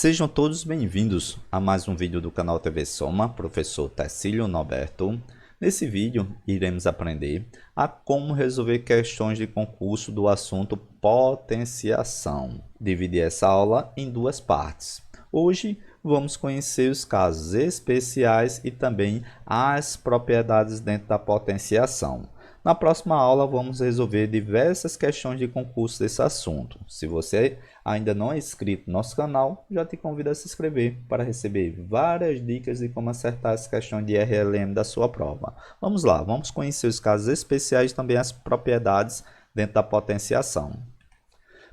Sejam todos bem-vindos a mais um vídeo do canal TV Soma, professor Tecílio Norberto. Nesse vídeo, iremos aprender a como resolver questões de concurso do assunto potenciação. Dividi essa aula em duas partes. Hoje, vamos conhecer os casos especiais e também as propriedades dentro da potenciação. Na próxima aula, vamos resolver diversas questões de concurso desse assunto. Se você ainda não é inscrito no nosso canal, já te convido a se inscrever para receber várias dicas de como acertar as questões de RLM da sua prova. Vamos lá, vamos conhecer os casos especiais e também as propriedades dentro da potenciação.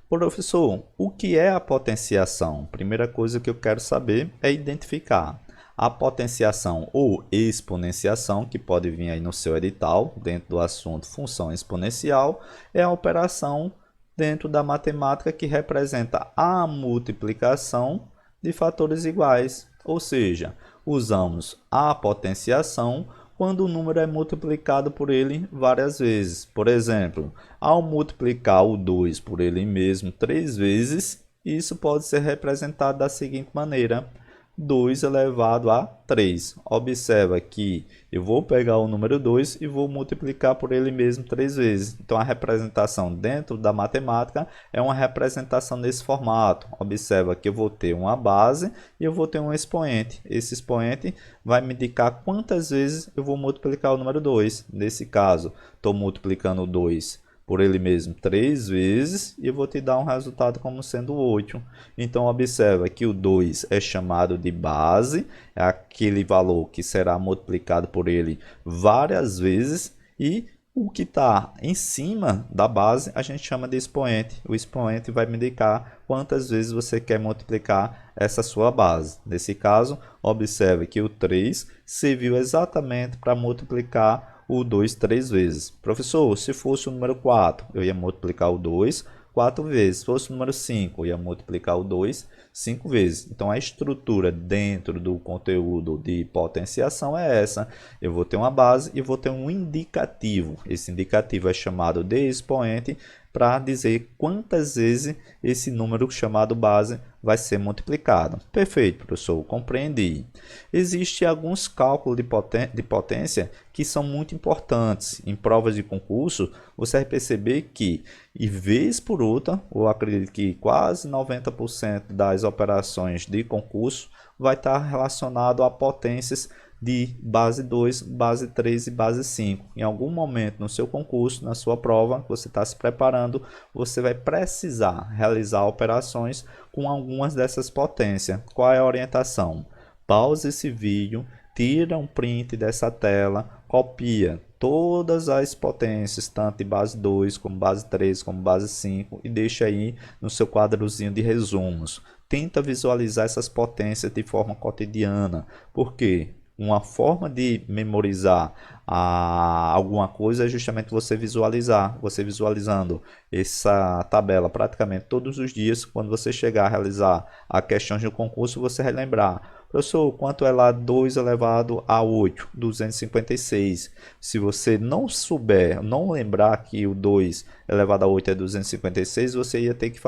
Professor, o que é a potenciação? Primeira coisa que eu quero saber é identificar a potenciação ou exponenciação, que pode vir aí no seu edital, dentro do assunto função exponencial, é a operação dentro da matemática que representa a multiplicação de fatores iguais, ou seja, usamos a potenciação quando o número é multiplicado por ele várias vezes. Por exemplo, ao multiplicar o 2 por ele mesmo 3 vezes, isso pode ser representado da seguinte maneira: 2 elevado a 3. Observa que eu vou pegar o número 2 e vou multiplicar por ele mesmo 3 vezes. Então, a representação dentro da matemática é uma representação nesse formato. Observa que eu vou ter uma base e eu vou ter um expoente. Esse expoente vai me indicar quantas vezes eu vou multiplicar o número 2. Nesse caso, estou multiplicando o 2 por ele mesmo 3 vezes e eu vou te dar um resultado como sendo 8. Então, observa que o 2 é chamado de base, é aquele valor que será multiplicado por ele várias vezes, e o que está em cima da base a gente chama de expoente. O expoente vai me indicar quantas vezes você quer multiplicar essa sua base. Nesse caso, observe que o 3 serviu exatamente para multiplicar o 2 3 vezes. Professor, se fosse o número 4, eu ia multiplicar o 2 4 vezes. Se fosse o número 5, eu ia multiplicar o 2 5 vezes. Então, a estrutura dentro do conteúdo de potenciação é essa. Eu vou ter uma base e vou ter um indicativo. Esse indicativo é chamado de expoente para dizer quantas vezes esse número chamado base vai ser multiplicado. Perfeito, professor, compreendi. Existem alguns cálculos de potência que são muito importantes. Em provas de concurso, você vai perceber que, e vez por outra, eu acredito que quase 90% das operações de concurso vai estar relacionado a potências de base 2, base 3 e base 5. Em algum momento no seu concurso, na sua prova, você está se preparando, você vai precisar realizar operações com algumas dessas potências. Qual é a orientação? Pause esse vídeo, tira um print dessa tela, copia todas as potências, tanto de base 2, como base 3, como base 5, e deixa aí no seu quadrozinho de resumos. Tenta visualizar essas potências de forma cotidiana. Por quê? Uma forma de memorizar alguma coisa é justamente você visualizar. Você visualizando essa tabela praticamente todos os dias, quando você chegar a realizar a questões do concurso, você vai lembrar: professor, quanto é lá 2 elevado a 8? 256. Se você não souber, não lembrar que o 2 elevado a 8 é 256, você ia ter que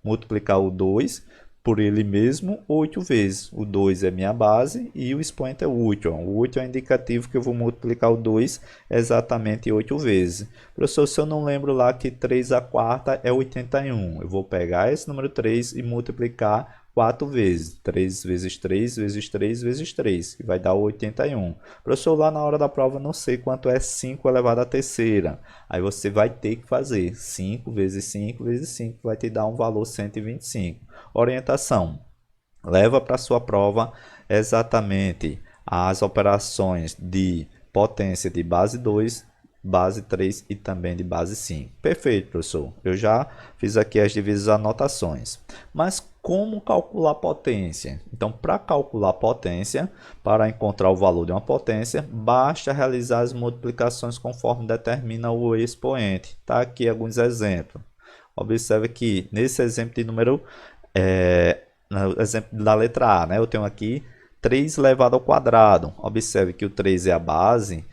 multiplicar o 2 por ele mesmo 8 vezes. O 2 é minha base e o expoente é o 8. O 8 é o indicativo que eu vou multiplicar o 2 exatamente 8 vezes. Professor, se eu não lembro lá que 3 a quarta é 81, eu vou pegar esse número 3 e multiplicar 4 vezes. 3 vezes 3 vezes 3 vezes 3, que vai dar 81. Professor, lá na hora da prova não sei quanto é 5 elevado à terceira. Aí você vai ter que fazer 5 vezes 5 vezes 5, vai te dar um valor 125. Orientação: leva para sua prova exatamente as operações de potência de base 2, base 3 e também de base 5. Perfeito, professor. Eu já fiz aqui as devidas anotações. Mas como calcular a potência? Então, para calcular a potência, para encontrar o valor de uma potência, basta realizar as multiplicações conforme determina o expoente. Tá aqui alguns exemplos. Observe que nesse exemplo de número, no exemplo da letra A, né, eu tenho aqui 3 elevado ao quadrado. Observe que o 3 é a base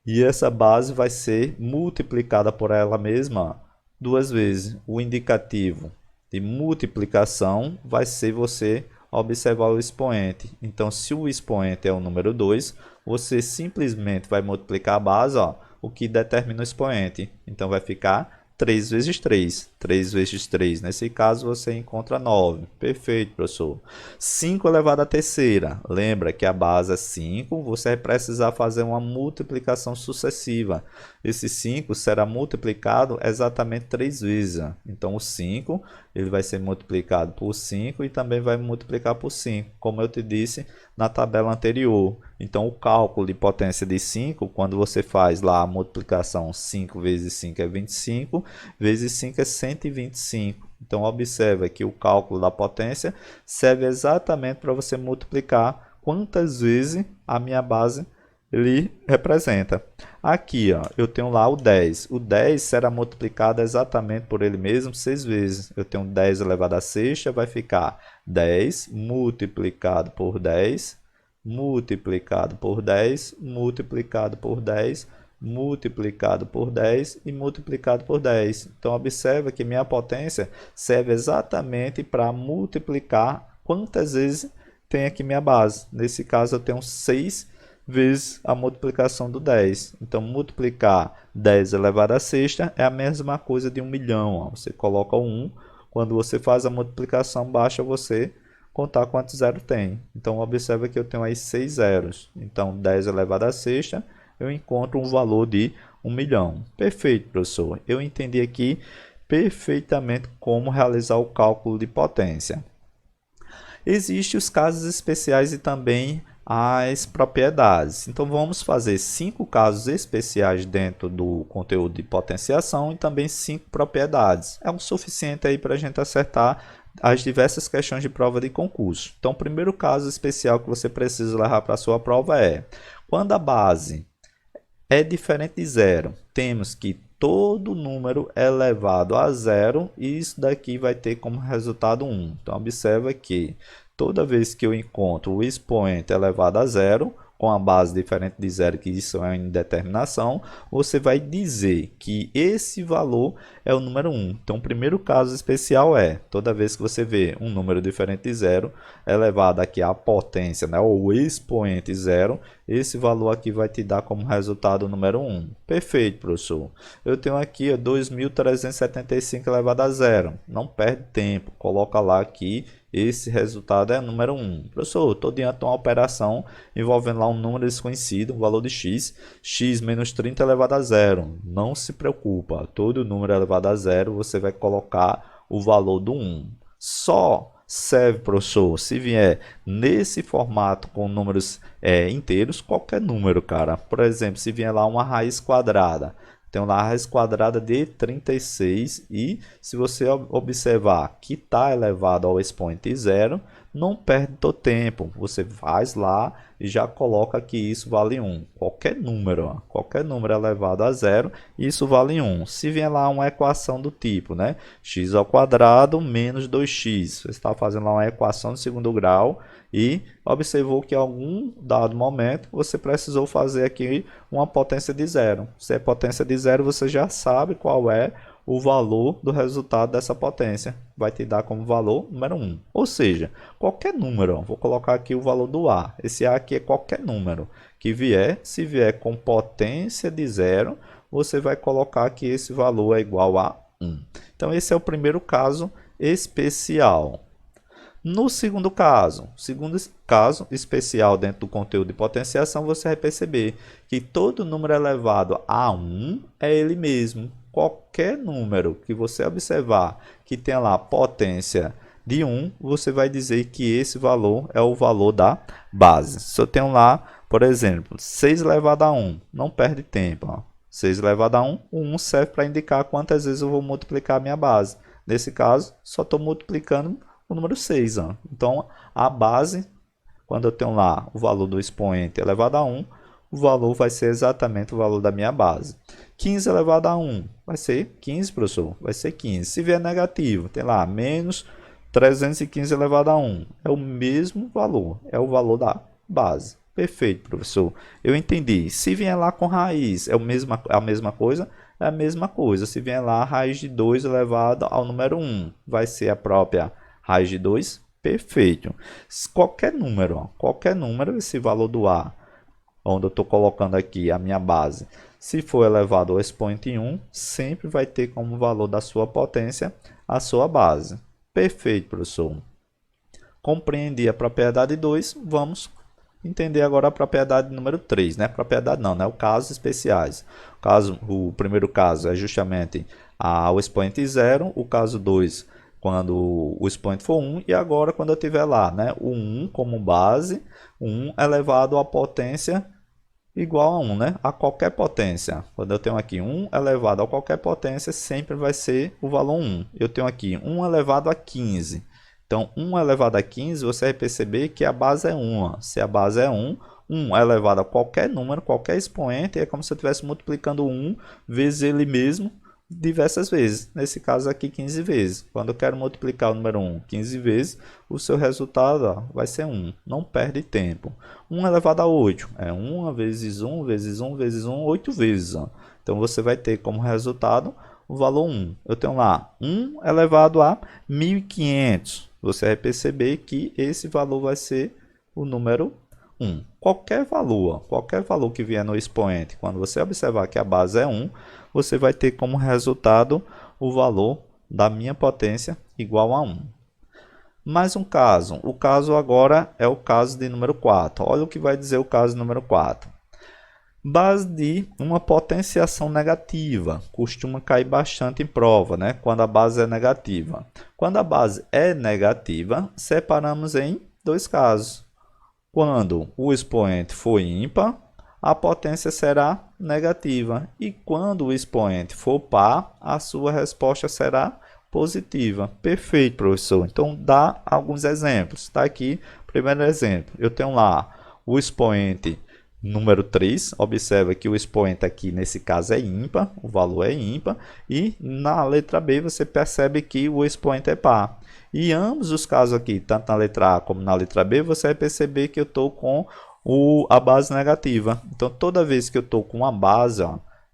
e essa base vai ser multiplicada por ela mesma 2 vezes. O indicativo de multiplicação vai ser você observar o expoente. Então, se o expoente é o número 2, você simplesmente vai multiplicar a base, ó, o que determina o expoente. Então, vai ficar 3 vezes 3. 3 vezes 3. Nesse caso, você encontra 9. Perfeito, professor. 5 elevado à terceira. Lembra que a base é 5. Você vai precisar fazer uma multiplicação sucessiva. Esse 5 será multiplicado exatamente 3 vezes. Então, o 5 ele vai ser multiplicado por 5 e também vai multiplicar por 5, como eu te disse na tabela anterior. Então, o cálculo de potência de 5, quando você faz lá a multiplicação 5 vezes 5 é 25, vezes 5 é 125. Então, observa que o cálculo da potência serve exatamente para você multiplicar quantas vezes a minha base ele representa. Aqui, ó, eu tenho lá o 10. O 10 será multiplicado exatamente por ele mesmo 6 vezes. Eu tenho 10 elevado à sexta, vai ficar 10 multiplicado por 10, multiplicado por 10, multiplicado por 10, multiplicado por 10 e multiplicado por 10. Então, observa que minha potência serve exatamente para multiplicar quantas vezes tem aqui minha base. Nesse caso, eu tenho 6 vezes a multiplicação do 10. Então, multiplicar 10 elevado à sexta é a mesma coisa de 1 milhão. Ó. Você coloca o 1, quando você faz a multiplicação, basta você contar quantos zeros tem. Então, observa que eu tenho aí 6 zeros. Então, 10 elevado à sexta, eu encontro um valor de 1 milhão. Perfeito, professor. Eu entendi aqui perfeitamente como realizar o cálculo de potência. Existem os casos especiais e também as propriedades. Então, vamos fazer 5 casos especiais dentro do conteúdo de potenciação e também 5 propriedades. É o suficiente aí para a gente acertar as diversas questões de prova de concurso. Então, o primeiro caso especial que você precisa levar para a sua prova é: quando a base é diferente de zero, temos que todo número é elevado a zero e isso daqui vai ter como resultado 1. Então, observa que toda vez que eu encontro o expoente elevado a zero, com a base diferente de zero, que isso é uma indeterminação, você vai dizer que esse valor é o número 1. Então, o primeiro caso especial é, toda vez que você vê um número diferente de zero, elevado aqui à potência, né, ou o expoente zero, esse valor aqui vai te dar como resultado o número 1. Perfeito, professor. Eu tenho aqui 2.375 elevado a zero. Não perde tempo, coloca lá aqui. Esse resultado é o número 1. Professor, estou diante de uma operação envolvendo lá um número desconhecido, um valor de x, x menos 30 elevado a zero. Não se preocupa, todo número elevado a zero você vai colocar o valor do 1. Só serve, professor, se vier nesse formato com números inteiros, qualquer número, cara. Por exemplo, se vier lá uma raiz quadrada. Tem lá a raiz quadrada de 36 e se você observar que está elevado ao expoente zero, não perde o tempo. Você faz lá e já coloca que isso vale 1. Qualquer número elevado a zero, isso vale 1. Se vier lá uma equação do tipo, né, x ao quadrado menos 2x, você está fazendo lá uma equação de segundo grau e observou que em algum dado momento você precisou fazer aqui uma potência de zero. Se é potência de zero, você já sabe qual é o valor do resultado dessa potência. Vai te dar como valor número 1. Ou seja, qualquer número, ó, vou colocar aqui o valor do A. Esse A aqui é qualquer número que vier. Se vier com potência de zero, você vai colocar que esse valor é igual a 1. Então, esse é o primeiro caso especial. No segundo caso especial dentro do conteúdo de potenciação, você vai perceber que todo número elevado a 1 é ele mesmo. Qualquer número que você observar que tem lá potência de 1, você vai dizer que esse valor é o valor da base. Se eu tenho lá, por exemplo, 6 elevado a 1, não perde tempo. Ó. 6 elevado a 1, o 1 serve para indicar quantas vezes eu vou multiplicar a minha base. Nesse caso, só estou multiplicando o número 6. Ó. Então, a base, quando eu tenho lá o valor do expoente elevado a 1, o valor vai ser exatamente o valor da minha base. 15 elevado a 1 vai ser 15, professor? Vai ser 15. Se vier negativo, tem lá menos 315 elevado a 1. É o mesmo valor, é o valor da base. Perfeito, professor. Eu entendi. Se vier lá com raiz, é a mesma coisa? É a mesma coisa. Se vier lá a raiz de 2 elevado ao número 1, vai ser a própria raiz de 2? Perfeito. Qualquer número, ó, qualquer número, esse valor do A, onde eu estou colocando aqui a minha base, se for elevado ao expoente 1, sempre vai ter como valor da sua potência a sua base. Perfeito, professor. Compreendi a propriedade 2, vamos entender agora a propriedade número 3, né? Propriedade não, né? O casos especiais. O primeiro caso é justamente o expoente 0, o caso 2, quando o expoente for 1, e agora quando eu tiver lá, né? O 1 como base, 1 elevado à potência igual a 1, né? A qualquer potência. Quando eu tenho aqui 1 elevado a qualquer potência, sempre vai ser o valor 1. Eu tenho aqui 1 elevado a 15. Então, 1 elevado a 15, você vai perceber que a base é 1. Se a base é 1, 1 elevado a qualquer número, qualquer expoente, é como se eu estivesse multiplicando 1 vezes ele mesmo diversas vezes. Nesse caso aqui, 15 vezes. Quando eu quero multiplicar o número 1 15 vezes, o seu resultado, ó, vai ser 1. Não perde tempo. 1 elevado a 8 é 1 vezes 1 vezes 1 vezes 1, 8 vezes. Ó. Então, você vai ter como resultado o valor 1. Eu tenho lá 1 elevado a 1500. Você vai perceber que esse valor vai ser o número 1. Qualquer valor que vier no expoente, quando você observar que a base é 1, você vai ter como resultado o valor da minha potência igual a 1. Mais um caso. O caso agora é o caso de número 4. Olha o que vai dizer o caso número 4. Base de uma potenciação negativa. Costuma cair bastante em prova, né? Quando a base é negativa. Quando a base é negativa, separamos em dois casos. Quando o expoente for ímpar, a potência será negativa. E quando o expoente for par, a sua resposta será positiva. Perfeito, professor. Então, dá alguns exemplos. Está aqui, primeiro exemplo. Eu tenho lá o expoente número 3. Observa que o expoente aqui, nesse caso, é ímpar. O valor é ímpar. E na letra B, você percebe que o expoente é par. E ambos os casos aqui, tanto na letra A como na letra B, você vai perceber que eu estou com a base negativa. Então, toda vez que eu estou com uma base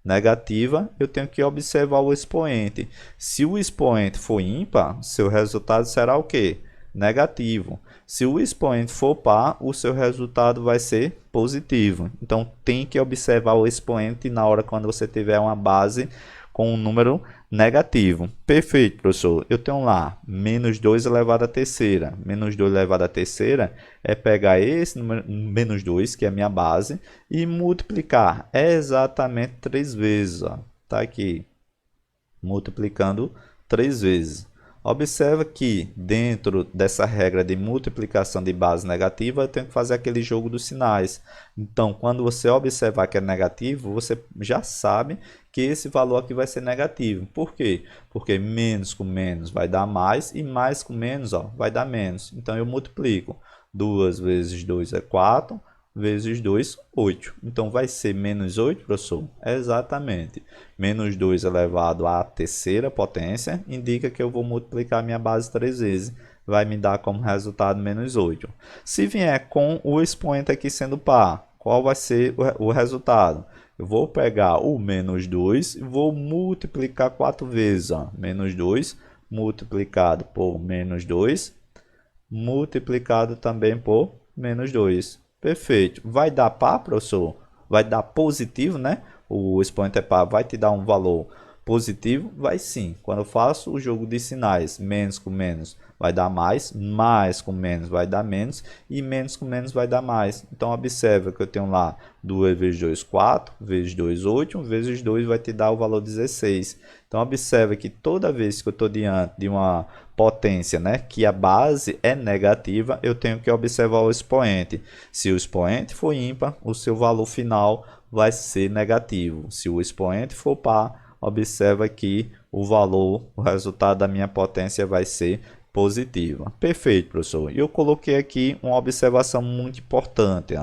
negativa, eu tenho que observar o expoente. Se o expoente for ímpar, seu resultado será o quê? Negativo. Se o expoente for par, o seu resultado vai ser positivo. Então, tem que observar o expoente na hora quando você tiver uma base com um número negativo. Perfeito, professor. Eu tenho lá menos 2 elevado à terceira. Menos 2 elevado à terceira é pegar esse número, menos 2, que é a minha base, e multiplicar exatamente 3 vezes. Está aqui, multiplicando 3 vezes. Observa que dentro dessa regra de multiplicação de base negativa, eu tenho que fazer aquele jogo dos sinais. Então, quando você observar que é negativo, você já sabe que esse valor aqui vai ser negativo. Por quê? Porque menos com menos vai dar mais e mais com menos vai dar menos. Então, eu multiplico. 2 vezes 2 é 4. Vezes 2, 8. Então, vai ser menos 8, professor? Exatamente. Menos 2 elevado à terceira potência indica que eu vou multiplicar minha base 3 vezes. Vai me dar como resultado menos 8. Se vier com o expoente aqui sendo par, qual vai ser o resultado? Eu vou pegar o menos 2 e vou multiplicar 4 vezes. Menos 2 multiplicado por menos 2, multiplicado também por menos 2. Perfeito. Vai dar par, professor? Vai dar positivo, né? O expoente é par, vai te dar um valor positivo? Vai sim. Quando eu faço o jogo de sinais, menos com menos vai dar mais, mais com menos vai dar menos e menos com menos vai dar mais. Então, observa que eu tenho lá 2 vezes 2, 4, vezes 2, 8, vezes 2 vai te dar o valor 16. Então, observa que toda vez que eu estou diante de uma potência, né, que a base é negativa, eu tenho que observar o expoente. Se o expoente for ímpar, o seu valor final vai ser negativo. Se o expoente for par, observa que o resultado da minha potência vai ser positiva. Perfeito, professor. E eu coloquei aqui uma observação muito importante,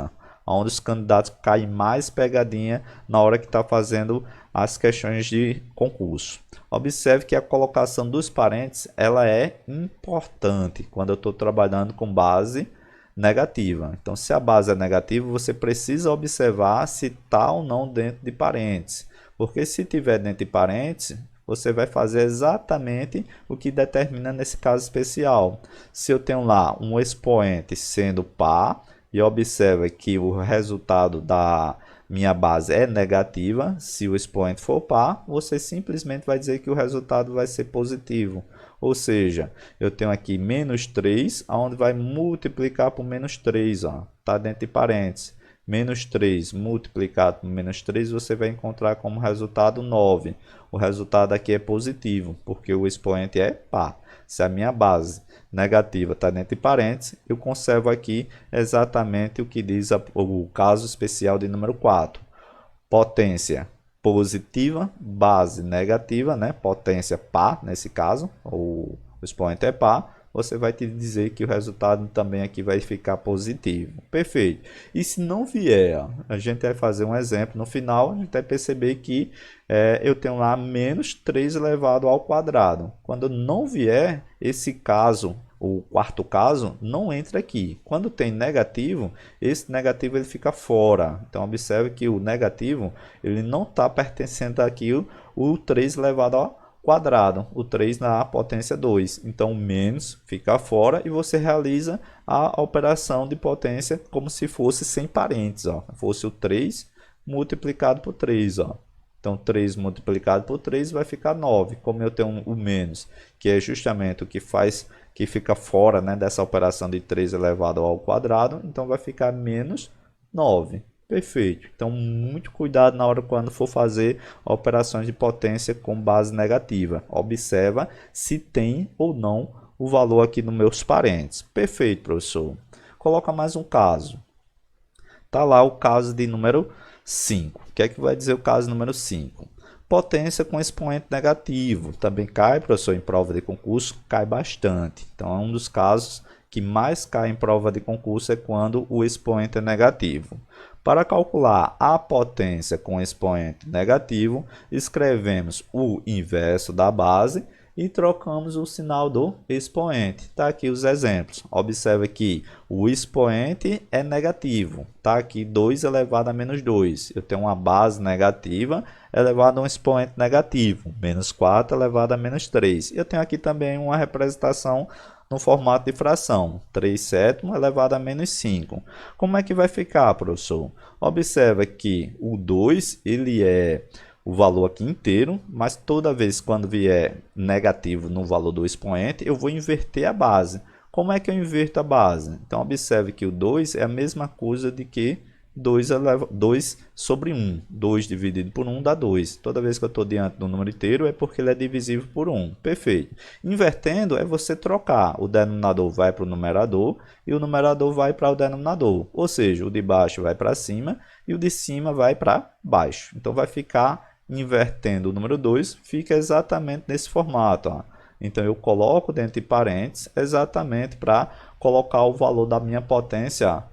onde os candidatos caem mais pegadinha na hora que está fazendo as questões de concurso. Observe que a colocação dos parênteses ela é importante quando eu estou trabalhando com base negativa. Então, se a base é negativa, você precisa observar se está ou não dentro de parênteses. Porque se tiver dentro de parênteses, você vai fazer exatamente o que determina nesse caso especial. Se eu tenho lá um expoente sendo par, e observa que o resultado da minha base é negativa, se o expoente for par, você simplesmente vai dizer que o resultado vai ser positivo. Ou seja, eu tenho aqui menos 3, onde vai multiplicar por menos 3, está dentro de parênteses. Menos 3 multiplicado por menos 3, você vai encontrar como resultado 9. O resultado aqui é positivo, porque o expoente é par. Se a minha base negativa está dentro de parênteses, eu conservo aqui exatamente o que diz o caso especial de número 4. Potência positiva, base negativa, né? Potência par, nesse caso, o expoente é par, você vai te dizer que o resultado também aqui vai ficar positivo. Perfeito. E se não vier, a gente vai fazer um exemplo no final, a gente vai perceber que eu tenho lá menos 3 elevado ao quadrado. Quando não vier, esse caso, o quarto caso, não entra aqui. Quando tem negativo, esse negativo ele fica fora. Então, observe que o negativo ele não está pertencendo aqui o 3 elevado ao quadrado, o 3 na potência 2. Então, o menos fica fora e você realiza a operação de potência como se fosse sem parênteses. Fosse o 3 multiplicado por 3. Então, 3 multiplicado por 3 vai ficar 9. Como eu tenho o menos, que é justamente o que faz que fica fora, né, dessa operação de 3 elevado ao quadrado, então vai ficar menos 9. Perfeito. Então, muito cuidado na hora quando for fazer operações de potência com base negativa. Observa se tem ou não o valor aqui nos meus parênteses. Perfeito, professor. Coloca mais um caso. Está lá o caso de número 5. O que é que vai dizer o caso número 5? Potência com expoente negativo. Também cai, professor, em prova de concurso, cai bastante. Então, é um dos casos que mais cai em prova de concurso é quando o expoente é negativo. Para calcular a potência com expoente negativo, escrevemos o inverso da base e trocamos o sinal do expoente. Está aqui os exemplos. Observe que o expoente é negativo. Está aqui 2 elevado a menos 2. Eu tenho uma base negativa elevado a um expoente negativo. Menos 4 elevado a menos 3. Eu tenho aqui também uma representação no formato de fração. 3 sétimos elevado a menos 5. Como é que vai ficar, professor? Observa que o 2 ele é o valor aqui inteiro, mas toda vez quando vier negativo no valor do expoente, eu vou inverter a base. Como é que eu inverto a base? Então, observe que o 2 é a mesma coisa de que 2 sobre 1. 2 dividido por 1 dá 2. Toda vez que eu estou diante do número inteiro é porque ele é divisível por 1. Perfeito. Invertendo é você trocar. O denominador vai para o numerador e o numerador vai para o denominador. Ou seja, o de baixo vai para cima e o de cima vai para baixo. Então, vai ficar invertendo o número 2, fica exatamente nesse formato. Então, eu coloco dentro de parênteses exatamente para colocar o valor da minha potência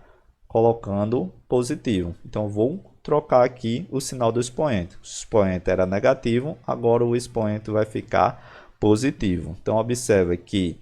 colocando positivo. Então, eu vou trocar aqui o sinal do expoente. O expoente era negativo, agora o expoente vai ficar positivo. Então, observe que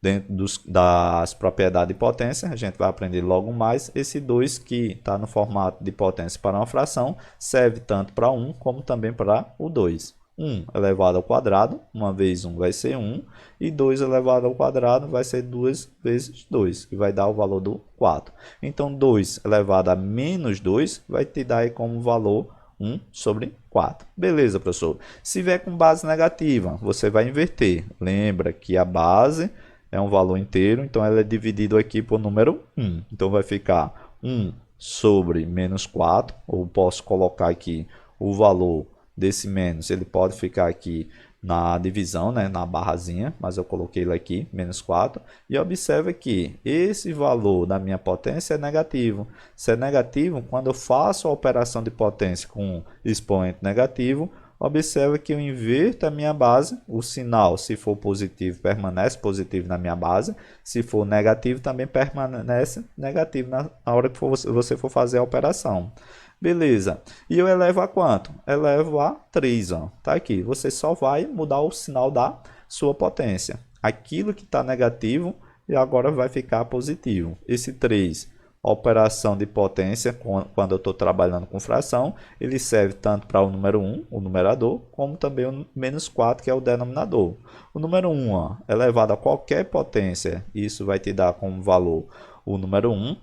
dentro das propriedades de potência, a gente vai aprender logo mais. Esse 2 que está no formato de potência para uma fração, serve tanto para 1 como também para o 2. 1 elevado ao quadrado, uma vez 1 vai ser 1, e 2 elevado ao quadrado vai ser 2 vezes 2, que vai dar o valor do 4. Então, 2 elevado a menos 2 vai te dar aí como valor 1 sobre 4. Beleza, professor? Se vier com base negativa, você vai inverter. Lembra que a base é um valor inteiro, então ela é dividido aqui por número 1. Então, vai ficar 1 sobre menos 4, ou posso colocar aqui o valor desse menos, ele pode ficar aqui na divisão, né, na barrazinha, mas eu coloquei ele aqui, menos 4. E observe que esse valor da minha potência é negativo. Se é negativo, quando eu faço a operação de potência com expoente negativo, observe que eu inverto a minha base, o sinal, se for positivo, permanece positivo na minha base, se for negativo, também permanece negativo na hora que você for fazer a operação. Beleza. E eu elevo a quanto? Elevo a 3. Tá aqui. Você só vai mudar o sinal da sua potência. Aquilo que está negativo e agora vai ficar positivo. Esse 3 operação de potência, quando eu estou trabalhando com fração, ele serve tanto para o número 1, o numerador, como também o menos 4, que é o denominador. O número 1 ó, elevado a qualquer potência, isso vai te dar como valor o número 1.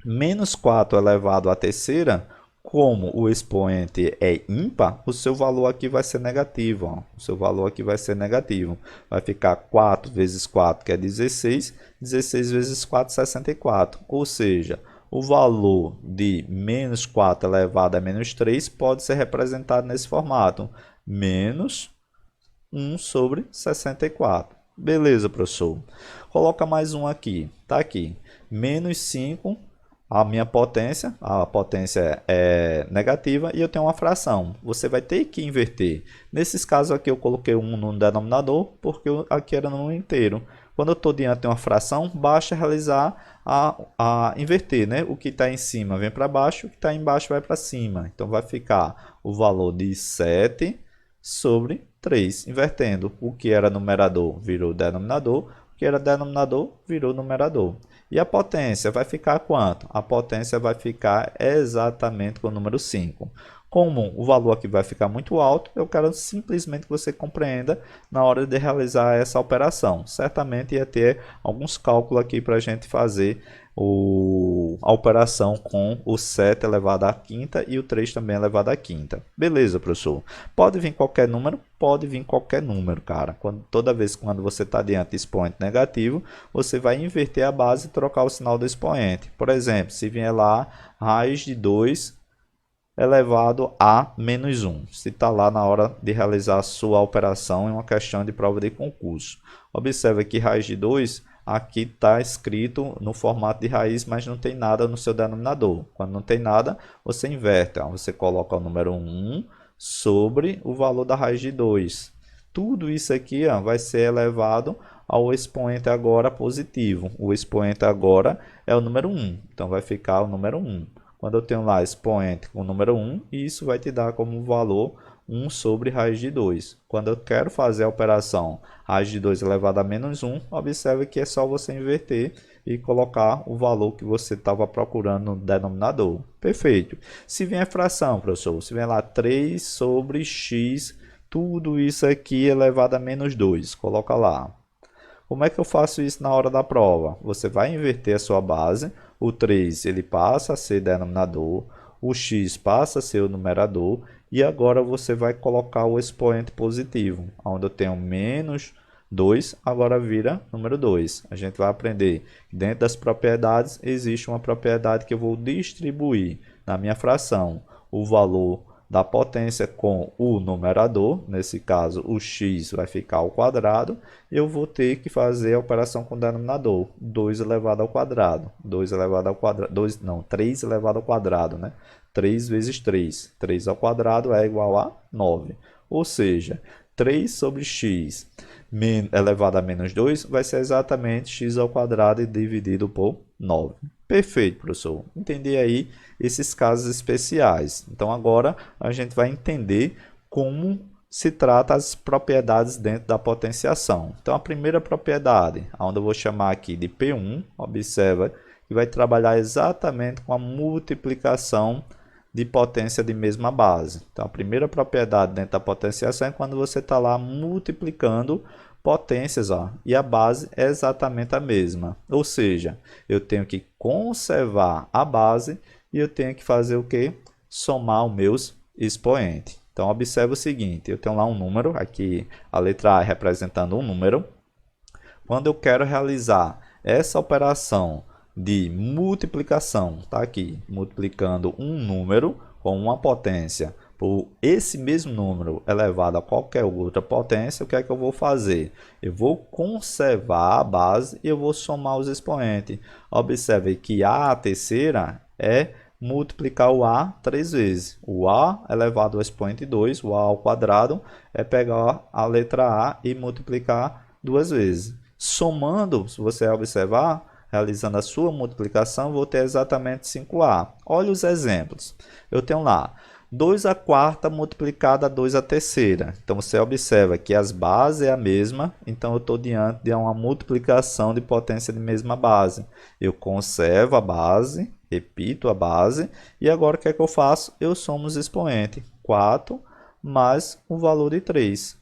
Menos 4 elevado à terceira, como o expoente é ímpar, o seu valor aqui vai ser negativo. Ó. O seu valor aqui vai ser negativo. Vai ficar 4 vezes 4, que é 16. 16 vezes 4, 64. Ou seja, o valor de menos 4 elevado a menos 3 pode ser representado nesse formato. Menos 1 sobre 64. Beleza, professor. Coloca mais um aqui. Está aqui. Menos 5. A potência é negativa e eu tenho uma fração. Você vai ter que inverter. Nesses casos aqui eu coloquei 1 no denominador, porque aqui era no inteiro. Quando eu estou diante de uma fração, basta realizar a inverter, né? O que está em cima vem para baixo, o que está embaixo vai para cima. Então vai ficar o valor de 7 sobre 3, invertendo. O que era numerador virou denominador, o que era denominador virou numerador. E a potência vai ficar quanto? A potência vai ficar exatamente com o número 5. Como o valor aqui vai ficar muito alto, eu quero simplesmente que você compreenda na hora de realizar essa operação. Certamente ia ter alguns cálculos aqui para a gente fazer a operação com o 7 elevado à quinta e o 3 também elevado à quinta. Beleza, professor? Pode vir qualquer número? Pode vir qualquer número, cara. Toda vez que você está diante de expoente negativo, você vai inverter a base e trocar o sinal do expoente. Por exemplo, se vier lá raiz de 2 elevado a menos 1. Se está lá na hora de realizar a sua operação em uma questão de prova de concurso. Observe que raiz de 2, aqui está escrito no formato de raiz, mas não tem nada no seu denominador. Quando não tem nada, você inverte. Ó. Você coloca o número 1 sobre o valor da raiz de 2. Tudo isso aqui ó, vai ser elevado ao expoente agora positivo. O expoente agora é o número 1. Então, vai ficar o número 1. Quando eu tenho lá expoente com o número 1, isso vai te dar como valor 1 sobre raiz de 2. Quando eu quero fazer a operação raiz de 2 elevado a menos 1, observe que é só você inverter e colocar o valor que você estava procurando no denominador. Perfeito. Se vier fração, professor, se vier lá 3 sobre x, tudo isso aqui elevado a menos 2, coloca lá. Como é que eu faço isso na hora da prova? Você vai inverter a sua base, o 3 ele passa a ser denominador, o x passa a ser o numerador, e agora você vai colocar o expoente positivo, onde eu tenho menos 2, agora vira número 2. A gente vai aprender que dentro das propriedades existe uma propriedade que eu vou distribuir na minha fração o valor da potência com o numerador, nesse caso o x vai ficar ao quadrado, eu vou ter que fazer a operação com o denominador, 2 elevado ao quadrado, 2 elevado ao quadrado, 3 elevado ao quadrado, né? 3 vezes 3, 3 ao quadrado é igual a 9, ou seja, 3 sobre x elevado a menos 2 vai ser exatamente x ao quadrado dividido por 9. Perfeito, professor. Entendi aí esses casos especiais. Então, agora a gente vai entender como se trata as propriedades dentro da potenciação. Então, a primeira propriedade, onde eu vou chamar aqui de P1, observa que vai trabalhar exatamente com a multiplicação de potência de mesma base. Então, a primeira propriedade dentro da potenciação é quando você está lá multiplicando potências, ó, e a base é exatamente a mesma. Ou seja, eu tenho que conservar a base e eu tenho que fazer o quê? Somar os meus expoentes. Então, observe o seguinte, eu tenho lá um número, aqui a letra A representando um número. Quando eu quero realizar essa operação de multiplicação, tá aqui, multiplicando um número com uma potência por esse mesmo número elevado a qualquer outra potência, o que é que eu vou fazer? Eu vou conservar a base e eu vou somar os expoentes. Observe que a terceira é multiplicar o a 3 vezes. O a elevado ao expoente 2, o a ao quadrado, é pegar a letra a e multiplicar 2 vezes. Somando, se você observar, realizando a sua multiplicação, vou ter exatamente 5a. Olha os exemplos. Eu tenho lá 2 a quarta multiplicado a 2 a terceira. Então, você observa que as bases é a mesma, então eu estou diante de uma multiplicação de potência de mesma base. Eu conservo a base, repito a base, e agora o que é que eu faço? Eu somo os expoentes. 4 mais o valor de 3.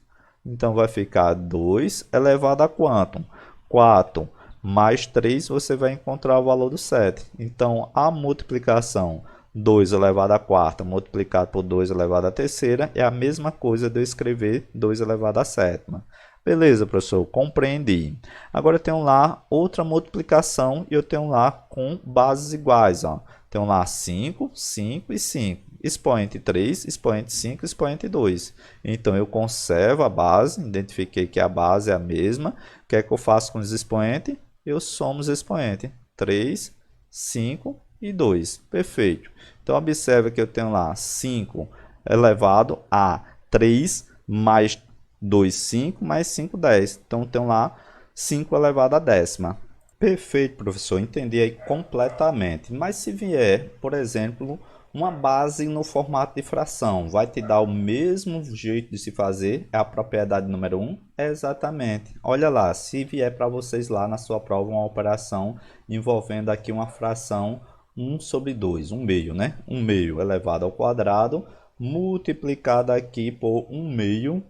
Então, vai ficar 2 elevado a quanto? 4 mais 3, você vai encontrar o valor do 7. Então, a multiplicação 2 elevado à quarta multiplicado por 2 elevado à terceira é a mesma coisa de eu escrever 2 elevado à sétima. Beleza, professor, compreendi. Agora eu tenho lá outra multiplicação e eu tenho lá com bases iguais. Ó. Tenho lá 5, 5 e 5. Expoente 3, expoente 5, expoente 2. Então, eu conservo a base, identifiquei que a base é a mesma. O que é que eu faço com os expoentes? Eu somo os expoentes. 3, 5 e 2. Perfeito. Então, observe que eu tenho lá 5 elevado a 3 mais 2, 5, mais 5, 10. Então, eu tenho lá 5 elevado a décima. Perfeito, professor. Entendi aí completamente. Mas se vier, por exemplo, uma base no formato de fração, vai te dar o mesmo jeito de se fazer? É a propriedade número 1? Exatamente. Olha lá, se vier para vocês lá na sua prova uma operação envolvendo aqui uma fração 1 sobre 2, 1 meio, né? 1 meio elevado ao quadrado, multiplicado aqui por 1 meio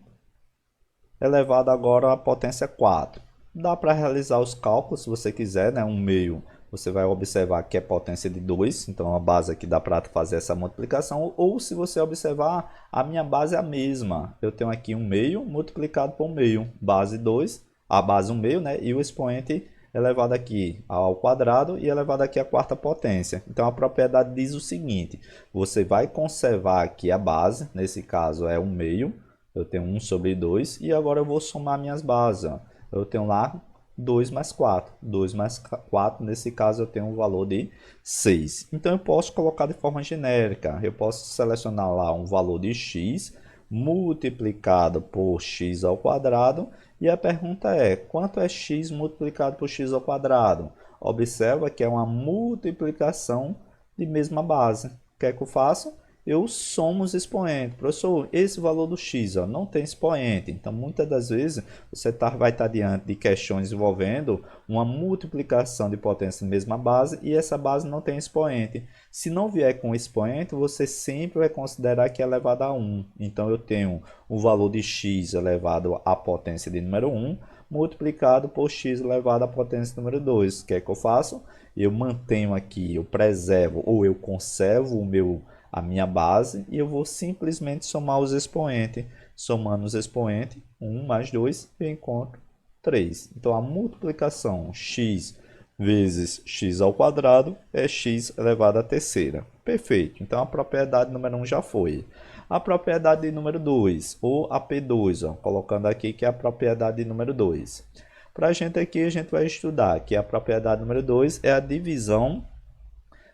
elevado agora à potência 4. Dá para realizar os cálculos se você quiser, né? 1 meio, você vai observar que é potência de 2, então a base aqui dá para fazer essa multiplicação. Ou se você observar, a minha base é a mesma. Eu tenho aqui 1 meio multiplicado por 1 meio, base 2, a base 1 meio, né? E o expoente elevado aqui ao quadrado e elevado aqui à quarta potência. Então a propriedade diz o seguinte: você vai conservar aqui a base, nesse caso é 1 meio, eu tenho 1 sobre 2, e agora eu vou somar minhas bases. Ó. Eu tenho lá 2 mais 4. 2 mais 4, nesse caso, eu tenho um valor de 6. Então, eu posso colocar de forma genérica. Eu posso selecionar lá um valor de x multiplicado por x ao quadrado. E a pergunta é, quanto é x multiplicado por x ao quadrado? Observa que é uma multiplicação de mesma base. O que é que eu faço? Eu somo os expoentes. Professor, esse valor do x ó, não tem expoente. Então, muitas das vezes, você vai estar diante de questões envolvendo uma multiplicação de potência de mesma base e essa base não tem expoente. Se não vier com expoente, você sempre vai considerar que é elevado a 1. Então, eu tenho o valor de x elevado à potência de número 1 multiplicado por x elevado à potência de número 2. O que é que eu faço? Eu mantenho aqui, eu preservo ou eu conservo a minha base e eu vou simplesmente somar os expoentes. Somando os expoentes, 1 mais 2, eu encontro 3. Então, a multiplicação x vezes x ao quadrado é x elevado à terceira. Perfeito. Então, a propriedade número 1 já foi. A propriedade número 2, ou a P2, ó, colocando aqui que é a propriedade número 2. Para a gente aqui, a gente vai estudar que a propriedade número 2 é a divisão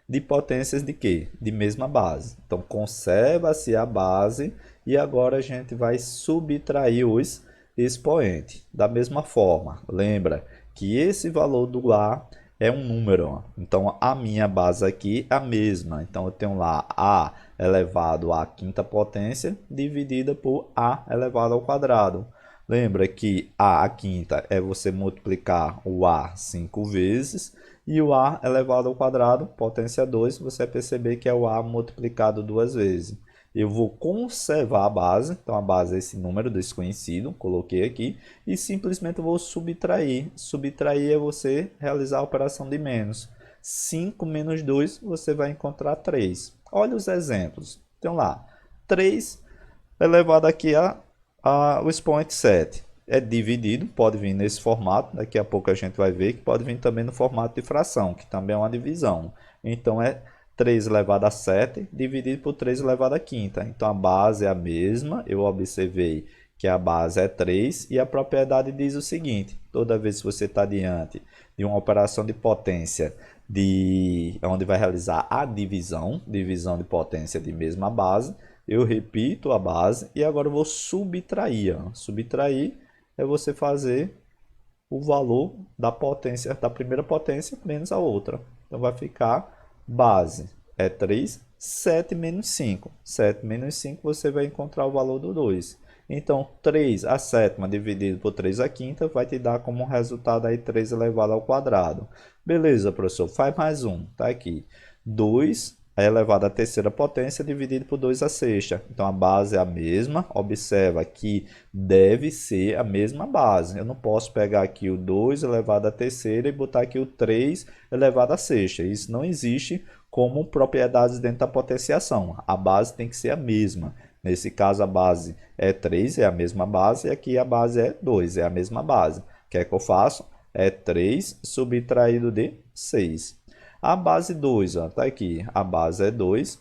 de potências de quê? De mesma base. Então, conserva-se a base e agora a gente vai subtrair os expoentes. Da mesma forma, lembra que esse valor do A é um número. Ó. Então, a minha base aqui é a mesma. Então, eu tenho lá A elevado à quinta potência dividida por A elevado ao quadrado. Lembra que a quinta é você multiplicar o A 5 vezes e o A elevado ao quadrado, potência 2, você vai perceber que é o A multiplicado 2 vezes. Eu vou conservar a base, então a base é esse número desconhecido, coloquei aqui, e simplesmente vou subtrair. Subtrair é você realizar a operação de menos. 5 menos 2, você vai encontrar 3. Olha os exemplos. Então lá, 3 elevado aqui o expoente 7 é dividido, pode vir nesse formato, daqui a pouco a gente vai ver que pode vir também no formato de fração, que também é uma divisão. Então, é 3 elevado a 7 dividido por 3 elevado a quinta. Então, a base é a mesma, eu observei que a base é 3 e a propriedade diz o seguinte, toda vez que você está diante de uma operação de potência onde vai realizar a divisão de potência de mesma base, eu repito a base e agora eu vou subtrair. Ó. Subtrair é você fazer o valor da potência da primeira potência menos a outra. Então vai ficar base é 3. 7 menos 5. 7 menos 5 você vai encontrar o valor do 2. Então, 3 a sétima dividido por 3 a quinta vai te dar como resultado aí 3 elevado ao quadrado. Beleza, professor, faz mais um, tá aqui. 2 elevado à terceira potência dividido por 2 a sexta. Então, a base é a mesma. Observa que deve ser a mesma base. Eu não posso pegar aqui o 2 elevado à terceira e botar aqui o 3 elevado à sexta. Isso não existe como propriedades dentro da potenciação. A base tem que ser a mesma. Nesse caso, a base é 3, é a mesma base, e aqui a base é 2, é a mesma base. O que é que eu faço? É 3 subtraído de 6. A base 2, está aqui, a base é 2.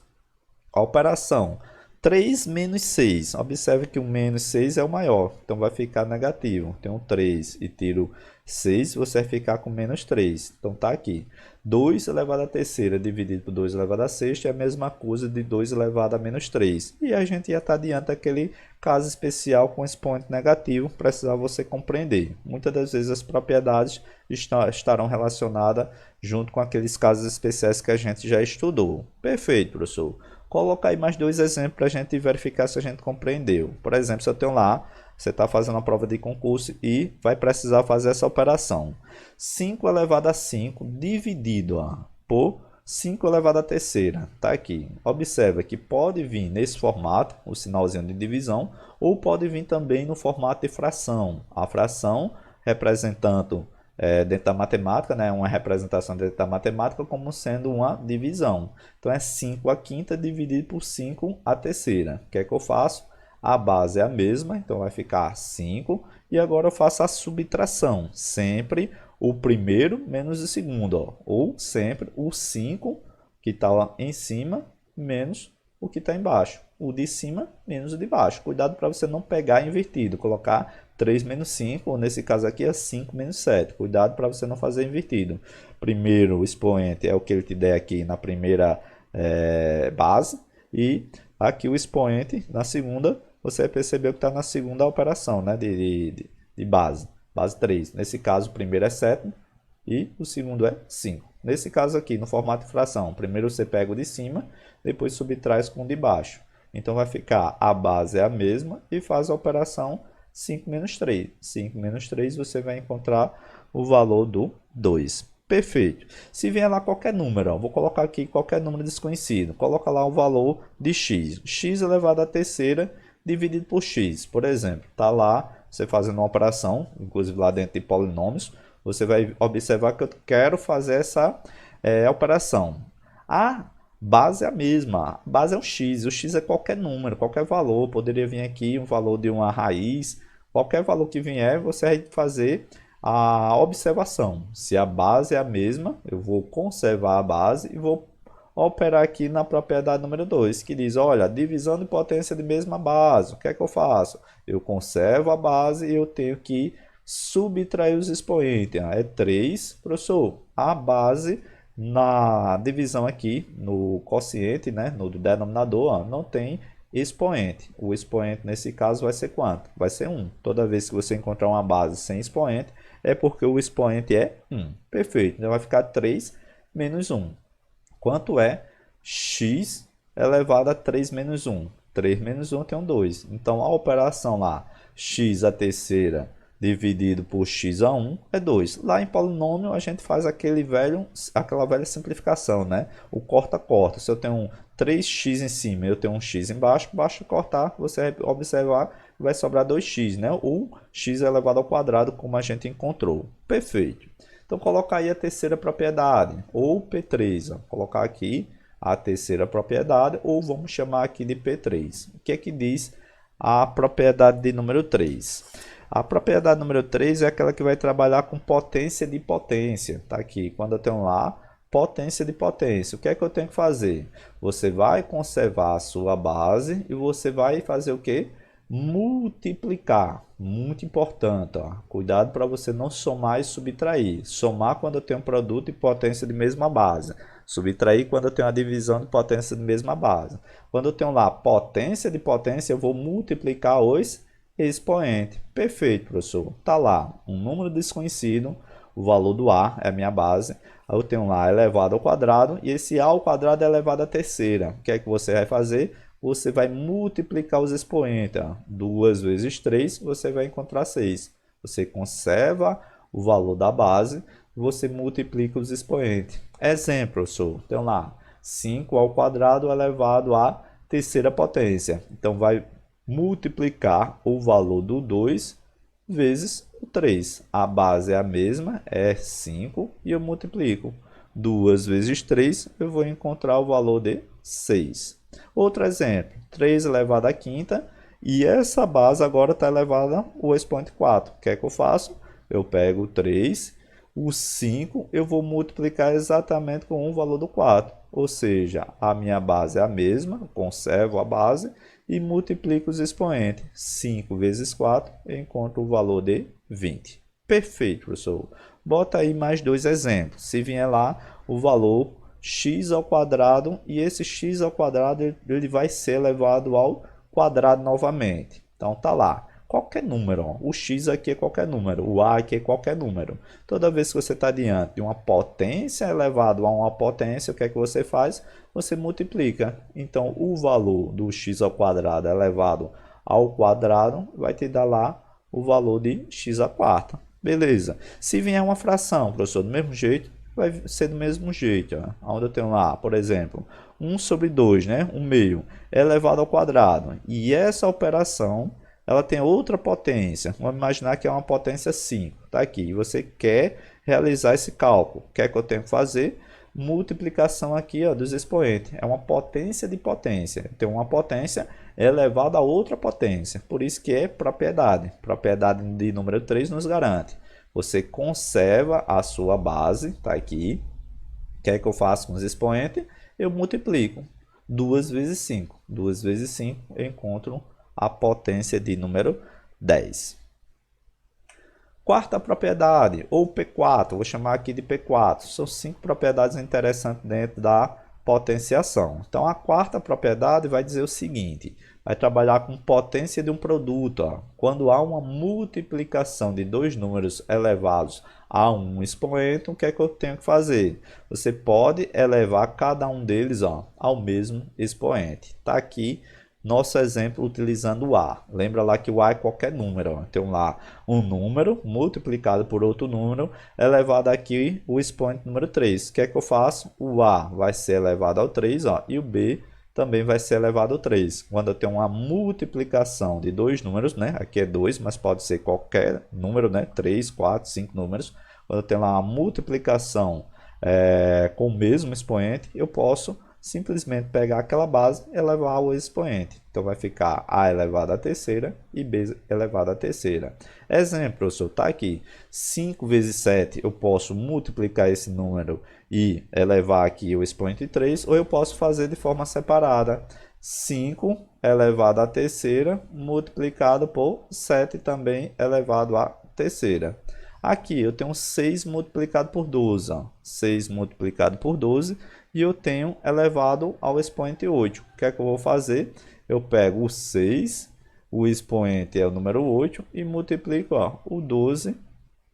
A operação 3 menos 6. Observe que o menos 6 é o maior, então vai ficar negativo. Tem um 3 e tiro 6, você vai ficar com menos 3. Então está aqui. 2 elevado à terceira dividido por 2 elevado à sexta é a mesma coisa de 2 elevado a menos 3. E a gente já está diante daquele caso especial com expoente negativo, precisava você compreender. Muitas das vezes as propriedades estarão relacionadas junto com aqueles casos especiais que a gente já estudou. Perfeito, professor. Coloca aí mais dois exemplos para a gente verificar se a gente compreendeu. Por exemplo, se eu tenho lá, você está fazendo a prova de concurso e vai precisar fazer essa operação. 5 elevado a 5 dividido por 5 elevado à terceira. Está aqui. Observa que pode vir nesse formato, o sinalzinho de divisão, ou pode vir também no formato de fração. A fração representando dentro da matemática, né, uma representação dentro da matemática como sendo uma divisão. Então é 5 a quinta dividido por 5 a terceira. O que é que eu faço? A base é a mesma, então vai ficar 5. E agora eu faço a subtração. Sempre o primeiro menos o segundo. Ó. Ou sempre o 5 que está lá em cima menos o que está embaixo. O de cima menos o de baixo. Cuidado para você não pegar invertido. Colocar 3 menos 5, ou nesse caso aqui é 5 menos 7. Cuidado para você não fazer invertido. Primeiro o expoente é o que ele te der aqui na primeira base. E aqui o expoente na segunda, você percebeu que está na segunda operação, né, de base. Base 3. Nesse caso o primeiro é 7 e o segundo é 5. Nesse caso aqui, no formato de fração, primeiro você pega o de cima, depois subtrai com o de baixo. Então vai ficar a base é a mesma e faz a operação 5 menos 3. 5 menos 3 você vai encontrar o valor do 2. Perfeito. Se vier lá qualquer número, ó, vou colocar aqui qualquer número desconhecido. Coloca lá o valor de x. X elevado à terceira dividido por x. Por exemplo, está lá você fazendo uma operação, inclusive lá dentro de polinômios, você vai observar que eu quero fazer essa operação. A base é a mesma, a base é um x, o x é qualquer número, qualquer valor, poderia vir aqui um valor de uma raiz, qualquer valor que vier, você vai fazer a observação. Se a base é a mesma, eu vou conservar a base e vou operar aqui na propriedade número 2, que diz, olha, divisão de potência de mesma base, o que é que eu faço? Eu conservo a base e eu tenho que subtrair os expoentes. É 3, professor, a base na divisão aqui, no quociente, né, no denominador, não tem expoente. O expoente nesse caso vai ser quanto? Vai ser 1. Toda vez que você encontrar uma base sem expoente, é porque o expoente é 1. Perfeito. Então vai ficar 3 menos 1. Quanto é x elevado a 3 menos 1? 3 menos 1 tem um 2. Então a operação lá, x à terceira dividido por x a 1 é 2. Lá em polinômio a gente faz aquela velha simplificação, né? O corta-corta. Se eu tenho 3x em cima e eu tenho um x embaixo, basta cortar, você vai observar que vai sobrar 2x, né? Ou x elevado ao quadrado, como a gente encontrou. Perfeito. Então coloca aí a terceira propriedade, ou P3. Ó. Colocar aqui a terceira propriedade, ou vamos chamar aqui de P3. O que é que diz a propriedade de número 3? A propriedade número 3 é aquela que vai trabalhar com potência de potência. Tá aqui, quando eu tenho lá potência de potência. O que é que eu tenho que fazer? Você vai conservar a sua base e você vai fazer o quê? Multiplicar. Muito importante. Ó. Cuidado para você não somar e subtrair. Somar quando eu tenho um produto e potência de mesma base. Subtrair quando eu tenho a divisão de potência de mesma base. Quando eu tenho lá potência de potência, eu vou multiplicar os expoente. Perfeito, professor. Está lá um número desconhecido, o valor do A é a minha base. Aí eu tenho lá elevado ao quadrado e esse A ao quadrado é elevado à terceira. O que é que você vai fazer? Você vai multiplicar os expoentes. 2 vezes 3, você vai encontrar 6. Você conserva o valor da base, você multiplica os expoentes. Exemplo, professor, tem lá 5 ao quadrado elevado à terceira potência. Então, vai multiplicar o valor do 2 vezes o 3. A base é a mesma, é 5, e eu multiplico. 2 vezes 3, eu vou encontrar o valor de 6. Outro exemplo, 3 elevado à quinta, e essa base agora está elevada ao expoente 4. O que é que eu faço? Eu pego o 3, o 5 eu vou multiplicar exatamente com o valor do 4. Ou seja, a minha base é a mesma, conservo a base e multiplico os expoentes. 5 vezes 4, eu encontro o valor de 20. Perfeito, professor. Bota aí mais dois exemplos. Se vier lá o valor x ao quadrado e esse x ao quadrado ele vai ser elevado ao quadrado novamente. Então tá lá. Qualquer número, ó. O x aqui é qualquer número, o a aqui é qualquer número. Toda vez que você está diante de uma potência elevado a uma potência, o que é que você faz? Você multiplica. Então, o valor do x ao quadrado elevado ao quadrado vai te dar lá o valor de x à quarta. Beleza. Se vier uma fração, professor, do mesmo jeito, vai ser do mesmo jeito. Ó. Onde eu tenho lá, por exemplo, 1 sobre 2, né? 1 meio, elevado ao quadrado. E essa operação ela tem outra potência. Vamos imaginar que é uma potência 5. Tá aqui. E você quer realizar esse cálculo. O que é que eu tenho que fazer? Multiplicação aqui, ó, dos expoentes. É uma potência de potência. Tem uma potência elevada a outra potência. Por isso que é propriedade. Propriedade de número 3 nos garante. Você conserva a sua base. Tá aqui. O que é que eu faço com os expoentes? Eu multiplico. 2 vezes 5. 2 vezes 5 eu encontro a potência de número 10. Quarta propriedade, ou P4, vou chamar aqui de P4. São 5 propriedades interessantes dentro da potenciação. Então, a quarta propriedade vai dizer o seguinte, vai trabalhar com potência de um produto. Ó. Quando há uma multiplicação de dois números elevados a um expoente, o que é que eu tenho que fazer? Você pode elevar cada um deles, ó, ao mesmo expoente. Está aqui nosso exemplo utilizando o A. Lembra lá que o A é qualquer número. Ó. Então lá um número multiplicado por outro número elevado aqui o expoente número 3. O que é que eu faço? O A vai ser elevado ao 3, ó, e o B também vai ser elevado ao 3. Quando eu tenho uma multiplicação de dois números, né? Aqui é 2, mas pode ser qualquer número, né? 3, 4, 5 números. Quando eu tenho lá uma multiplicação com o mesmo expoente, eu posso simplesmente pegar aquela base e elevar ao expoente. Então, vai ficar A elevado à terceira e B elevado à terceira. Exemplo, professor, está aqui. 5 vezes 7, eu posso multiplicar esse número e elevar aqui o expoente 3, ou eu posso fazer de forma separada. 5 elevado à terceira multiplicado por 7 também elevado à terceira. Aqui eu tenho 6 multiplicado por 12. Ó. 6 multiplicado por 12 e eu tenho elevado ao expoente 8. O que é que eu vou fazer? Eu pego o 6, o expoente é o número 8, e multiplico o 12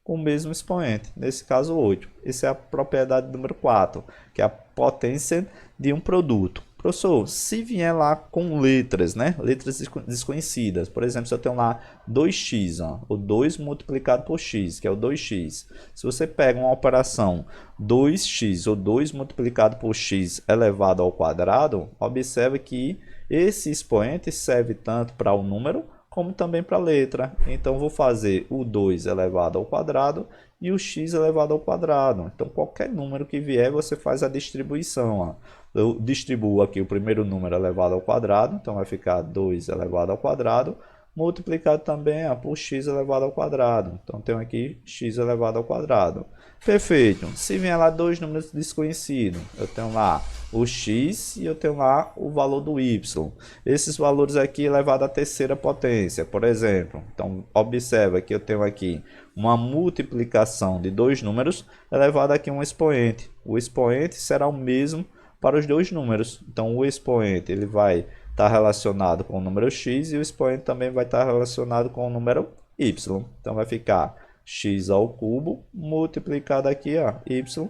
com o mesmo expoente, nesse caso 8. Essa é a propriedade número 4, que é a potência de um produto. Professor, se vier lá com letras, né? Letras desconhecidas. Por exemplo, se eu tenho lá 2x, ó, o 2 multiplicado por x, que é o 2x. Se você pega uma operação 2x ou 2 multiplicado por x elevado ao quadrado, observe que esse expoente serve tanto para o número como também para a letra. Então, vou fazer o 2 elevado ao quadrado e o x elevado ao quadrado. Então, qualquer número que vier, você faz a distribuição. Ó. Eu distribuo aqui o primeiro número elevado ao quadrado, então vai ficar 2 elevado ao quadrado, multiplicado também por x elevado ao quadrado. Então, tenho aqui x elevado ao quadrado. Perfeito. Se vier lá dois números desconhecidos, eu tenho lá o x e eu tenho lá o valor do y. Esses valores aqui elevado à terceira potência, por exemplo. Então, observa que eu tenho aqui uma multiplicação de dois números elevado aqui a um expoente. O expoente será o mesmo para os dois números. Então, o expoente ele vai estar relacionado com o número x e o expoente também vai estar relacionado com o número y. Então, vai ficar x ao cubo multiplicado aqui, ó, y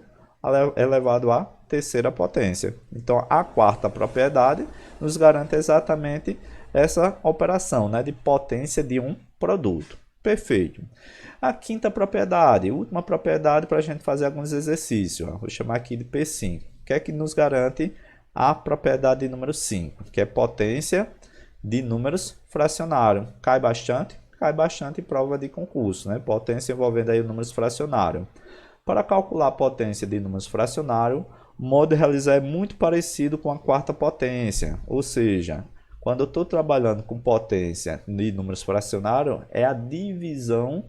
elevado à terceira potência. Então, a quarta propriedade nos garante exatamente essa operação, né, de potência de um produto. Perfeito. A quinta propriedade, última propriedade para a gente fazer alguns exercícios. Ó. Vou chamar aqui de P5. O que é que nos garante a propriedade número 5? Que é potência de números fracionários. Cai bastante em prova de concurso, né? Potência envolvendo aí números fracionários. Para calcular a potência de números fracionários, o modo de realizar é muito parecido com a quarta potência, ou seja, quando eu estou trabalhando com potência de números fracionários, é a divisão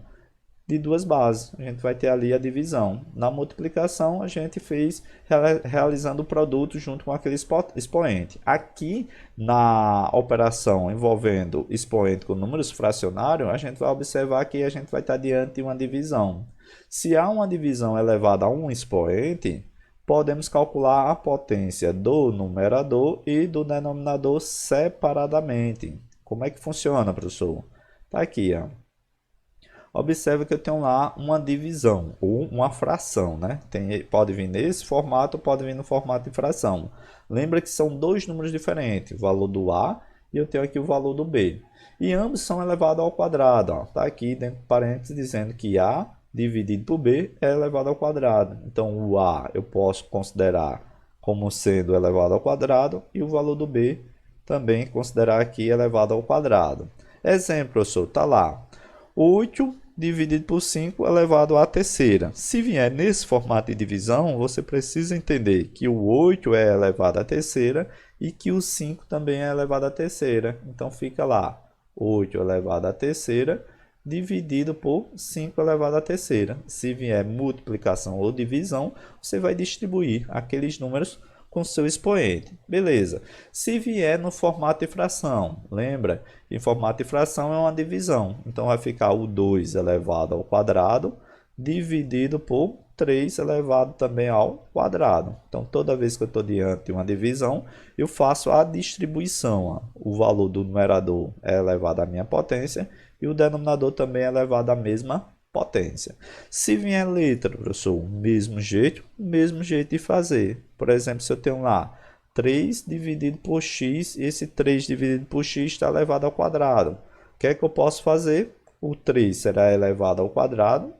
de duas bases. A gente vai ter ali a divisão. Na multiplicação, a gente fez realizando o produto junto com aquele expoente. Aqui, na operação envolvendo expoente com números fracionários, a gente vai observar que a gente vai estar diante de uma divisão. Se há uma divisão elevada a um expoente, podemos calcular a potência do numerador e do denominador separadamente. Como é que funciona, professor? Está aqui, ó. Observe que eu tenho lá uma divisão ou uma fração, né? Pode vir nesse formato, pode vir no formato de fração. Lembra que são dois números diferentes, o valor do A e eu tenho aqui o valor do B. E ambos são elevados ao quadrado. Está aqui dentro de parênteses dizendo que A dividido por B é elevado ao quadrado. Então, o A eu posso considerar como sendo elevado ao quadrado e o valor do B também considerar aqui elevado ao quadrado. Exemplo, professor, está lá. 8 dividido por 5 elevado à terceira. Se vier nesse formato de divisão, você precisa entender que o 8 é elevado à terceira e que o 5 também é elevado à terceira. Então, fica lá 8 elevado à terceira dividido por 5 elevado à terceira. Se vier multiplicação ou divisão, você vai distribuir aqueles números com seu expoente. Beleza. Se vier no formato de fração, lembra? Em formato de fração é uma divisão. Então, vai ficar o 2 elevado ao quadrado dividido por 3 elevado também ao quadrado. Então, toda vez que eu estou diante de uma divisão, eu faço a distribuição. Ó. O valor do numerador é elevado à minha potência e o denominador também é elevado à mesma potência. Se vier letra, professor, mesmo jeito de fazer. Por exemplo, se eu tenho lá 3 dividido por x, e esse 3 dividido por x está elevado ao quadrado. O que é que eu posso fazer? O 3 será elevado ao quadrado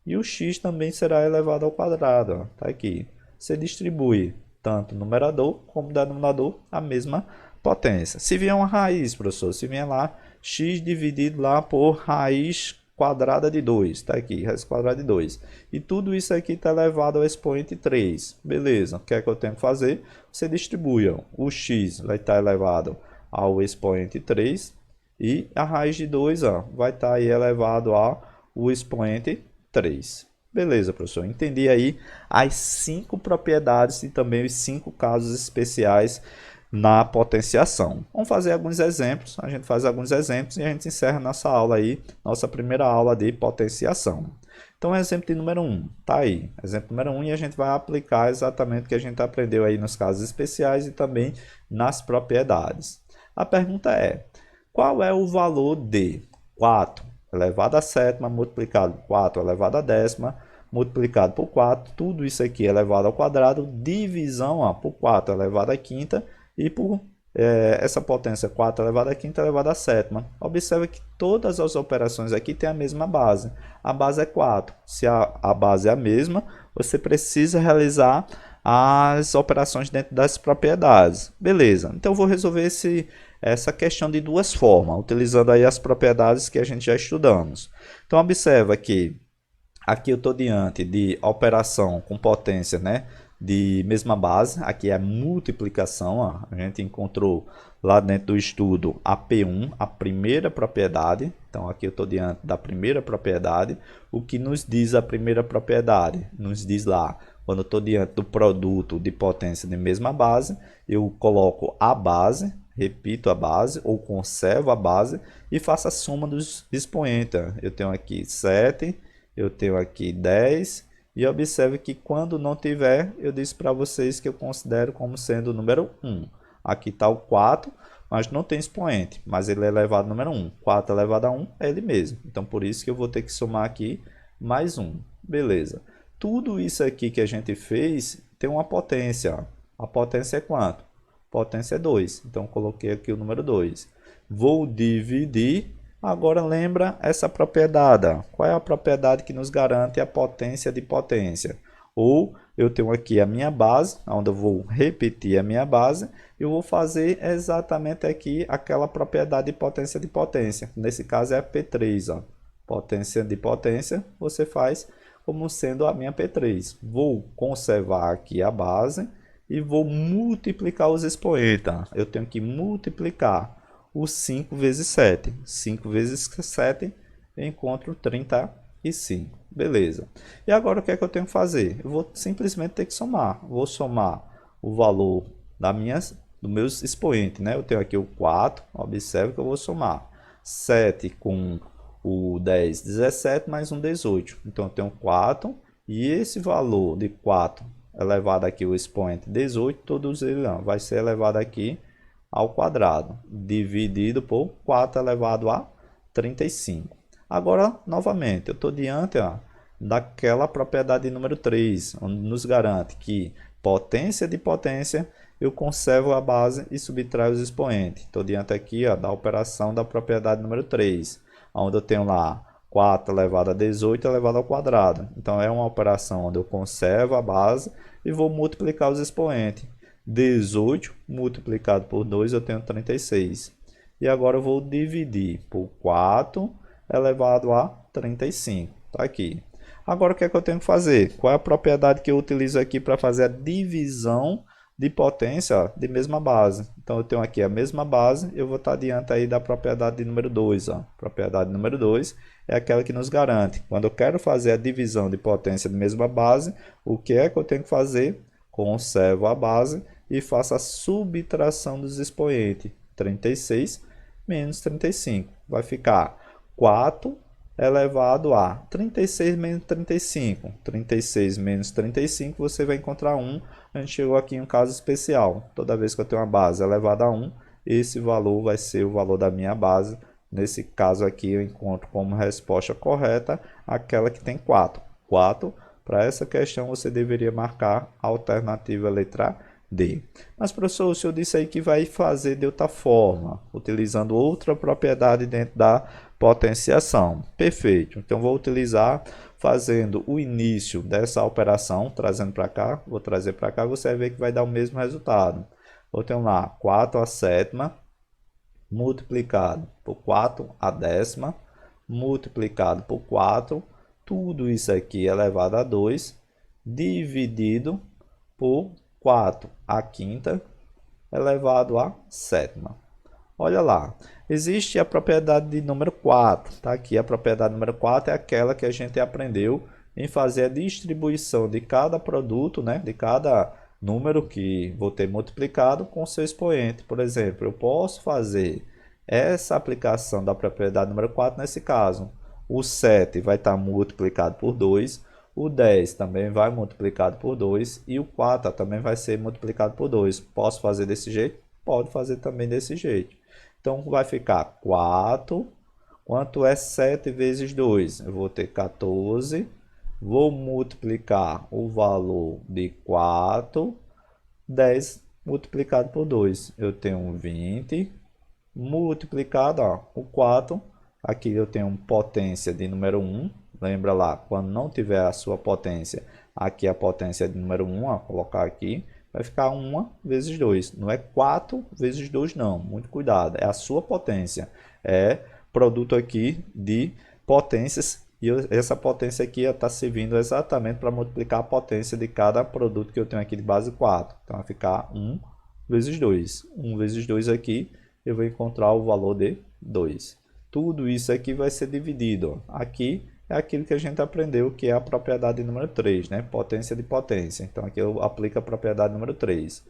e o x também será elevado ao quadrado. Está aqui. Você distribui tanto o numerador como o denominador a mesma potência. Se vier uma raiz, professor, se vier lá x dividido lá por raiz quadrada de 2, está aqui, raiz quadrada de 2. E tudo isso aqui está elevado ao expoente 3. Beleza, o que é que eu tenho que fazer? Você distribui, ó. O x vai estar elevado ao expoente 3 e a raiz de 2 ó, vai estar aí elevado ao expoente 3. Beleza, professor, entendi aí as 5 propriedades e também os 5 casos especiais na potenciação. Vamos fazer alguns exemplos, a gente faz alguns exemplos e a gente encerra nossa aula aí, nossa primeira aula de potenciação. Então, exemplo de número 1, tá aí, exemplo número 1 e a gente vai aplicar exatamente o que a gente aprendeu aí nos casos especiais e também nas propriedades. A pergunta é, qual é o valor de 4 elevado à sétima multiplicado por 4 elevado à décima multiplicado por 4, tudo isso aqui elevado ao quadrado, divisão ó, por 4 elevado à quinta, e por essa potência 4 elevado à quinta elevado à sétima. Observe que todas as operações aqui têm a mesma base. A base é 4. Se a base é a mesma, você precisa realizar as operações dentro das propriedades. Beleza. Então, eu vou resolver essa questão de duas formas, utilizando aí as propriedades que a gente já estudamos. Então, observa que aqui eu estou diante de operação com potência, né? De mesma base, aqui é a multiplicação, ó. A gente encontrou lá dentro do estudo a P1, a primeira propriedade, então aqui eu estou diante da primeira propriedade. O que nos diz a primeira propriedade? Nos diz lá, quando eu estou diante do produto de potência de mesma base, eu coloco a base, repito a base, ou conservo a base e faço a soma dos expoentes. Eu tenho aqui 7, eu tenho aqui 10, e observe que quando não tiver, eu disse para vocês que eu considero como sendo o número 1. Aqui está o 4, mas não tem expoente, mas ele é elevado ao número 1. 4 elevado a 1 é ele mesmo. Então, por isso que eu vou ter que somar aqui mais 1. Beleza. Tudo isso aqui que a gente fez tem uma potência. Ó. A potência é quanto? Potência é 2. Então, coloquei aqui o número 2. Vou dividir. Agora, lembra essa propriedade. Ó. Qual é a propriedade que nos garante a potência de potência? Ou eu tenho aqui a minha base, onde eu vou repetir a minha base, e eu vou fazer exatamente aqui aquela propriedade de potência de potência. Nesse caso é a P3. Ó. Potência de potência, você faz como sendo a minha P3. Vou conservar aqui a base e vou multiplicar os expoentes. Eu tenho que multiplicar o 5 vezes 7. 5 vezes 7, eu encontro 35. Beleza. E agora o que é que eu tenho que fazer? Eu vou simplesmente ter que somar. Vou somar o valor dos meus expoentes. Né? Eu tenho aqui o 4. Observe que eu vou somar 7 com o 10, 17, mais um 18. Então, eu tenho 4. E esse valor de 4 elevado aqui, o expoente 18, todos eles vai ser elevado aqui ao quadrado, dividido por 4 elevado a 35. Agora, novamente, eu estou diante daquela propriedade número 3, onde nos garante que potência de potência, eu conservo a base e subtraio os expoentes. Estou diante aqui da operação da propriedade número 3, onde eu tenho lá 4 elevado a 18 elevado ao quadrado. Então, é uma operação onde eu conservo a base e vou multiplicar os expoentes. 18 multiplicado por 2, eu tenho 36. E agora eu vou dividir por 4 elevado a 35. Está aqui. Agora, o que é que eu tenho que fazer? Qual é a propriedade que eu utilizo aqui para fazer a divisão de potência de mesma base? Então, eu tenho aqui a mesma base, eu vou estar diante aí da propriedade número 2. Propriedade número 2 é aquela que nos garante. Quando eu quero fazer a divisão de potência de mesma base, o que é que eu tenho que fazer? Conservo a base e faço a subtração dos expoentes. 36 menos 35. Vai ficar 4 elevado a 36 menos 35. 36 menos 35, você vai encontrar 1. A gente chegou aqui em um caso especial. Toda vez que eu tenho uma base elevada a 1, esse valor vai ser o valor da minha base. Nesse caso aqui, eu encontro como resposta correta aquela que tem 4. 4, para essa questão, você deveria marcar a alternativa letra D. Mas, professor, o senhor disse aí que vai fazer de outra forma, utilizando outra propriedade dentro da potenciação. Perfeito. Então, vou utilizar fazendo o início dessa operação, trazendo para cá, vou trazer para cá, você vai ver que vai dar o mesmo resultado. Eu tenho lá 4 a sétima, multiplicado por 4 a décima, multiplicado por 4, tudo isso aqui elevado a 2, dividido por 4 a quinta, elevado a sétima. Olha lá, existe a propriedade de número 4. Tá aqui, a propriedade número 4 é aquela que a gente aprendeu em fazer a distribuição de cada produto, né, de cada número que vou ter multiplicado com seu expoente. Por exemplo, eu posso fazer essa aplicação da propriedade número 4 nesse caso. O 7 vai estar multiplicado por 2, o 10 também vai multiplicado por 2 e o 4 também vai ser multiplicado por 2. Posso fazer desse jeito? Pode fazer também desse jeito. Então, vai ficar 4. Quanto é 7 vezes 2? Eu vou ter 14. Vou multiplicar o valor de 4. 10 multiplicado por 2. Eu tenho 20. Multiplicado, o 4. Aqui eu tenho potência de número 1. Lembra lá, quando não tiver a sua potência, aqui a potência de número 1, ó, colocar aqui, vai ficar 1 vezes 2. Não é 4 vezes 2 não, muito cuidado, é a sua potência. É produto aqui de potências e essa potência aqui está servindo exatamente para multiplicar a potência de cada produto que eu tenho aqui de base 4. Então vai ficar 1 vezes 2. 1 vezes 2 aqui, eu vou encontrar o valor de 2. Tudo isso aqui vai ser dividido. Aqui é aquilo que a gente aprendeu, que é a propriedade número 3, né? Potência de potência. Então, aqui eu aplico a propriedade número 3.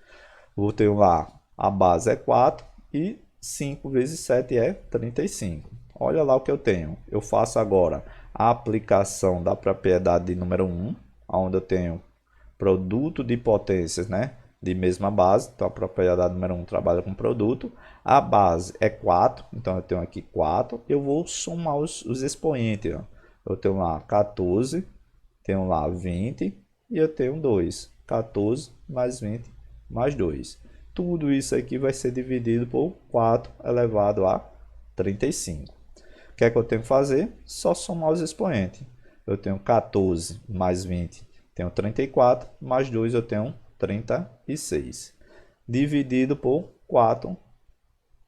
Vou ter lá, a base é 4 e 5 vezes 7 é 35. Olha lá o que eu tenho. Eu faço agora a aplicação da propriedade número 1, onde eu tenho produto de potências, né? De mesma base, então a propriedade número 1 trabalha com produto, a base é 4, então eu tenho aqui 4, eu vou somar os expoentes, ó. Eu tenho lá 14, tenho lá 20 e eu tenho 2. 14 mais 20 mais 2. Tudo isso aqui vai ser dividido por 4 elevado a 35. O que é que eu tenho que fazer? Só somar os expoentes. Eu tenho 14 mais 20, tenho 34, mais 2 eu tenho 36. Dividido por 4,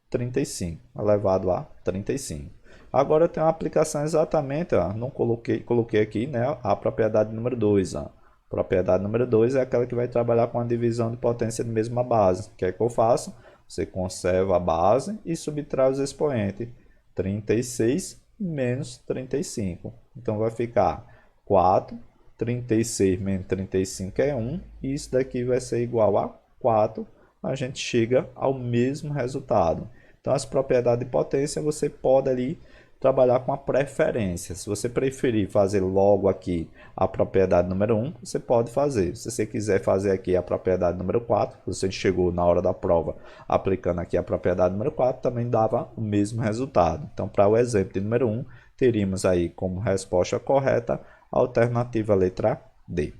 35, elevado a 35. Agora eu tenho uma aplicação exatamente, ó, não coloquei aqui, né, a propriedade número 2. Ó. Propriedade número 2 é aquela que vai trabalhar com a divisão de potência de mesma base. O que é que eu faço? Você conserva a base e subtrai os expoentes. 36 menos 35. Então vai ficar 4, 36 menos 35 é 1, e isso daqui vai ser igual a 4. A gente chega ao mesmo resultado. Então, as propriedades de potência você pode ali trabalhar com a preferência. Se você preferir fazer logo aqui a propriedade número 1, você pode fazer. Se você quiser fazer aqui a propriedade número 4, você chegou na hora da prova aplicando aqui a propriedade número 4, também dava o mesmo resultado. Então, para o exemplo de número 1, teríamos aí como resposta correta a alternativa letra D.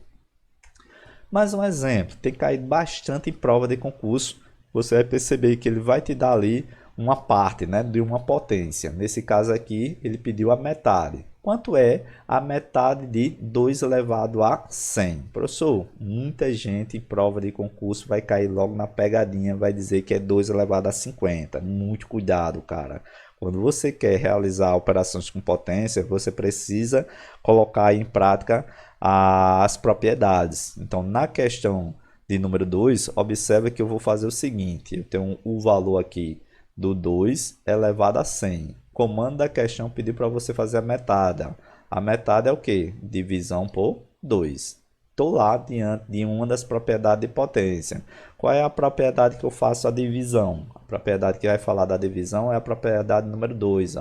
Mais um exemplo, tem caído bastante em prova de concurso. Você vai perceber que ele vai te dar ali uma parte, né, de uma potência. Nesse caso aqui, ele pediu a metade. Quanto é a metade de 2 elevado a 100? Professor, muita gente em prova de concurso vai cair logo na pegadinha, vai dizer que é 2 elevado a 50. Muito cuidado, cara. Quando você quer realizar operações com potência, você precisa colocar em prática as propriedades. Então, na questão de número 2, observa que eu vou fazer o seguinte. Eu tenho o valor aqui do 2 elevado a 100. O comando da questão pediu para você fazer a metade. A metade é o quê? Divisão por 2. Estou lá diante de uma das propriedades de potência. Qual é a propriedade que eu faço a divisão? A propriedade que vai falar da divisão é a propriedade número 2,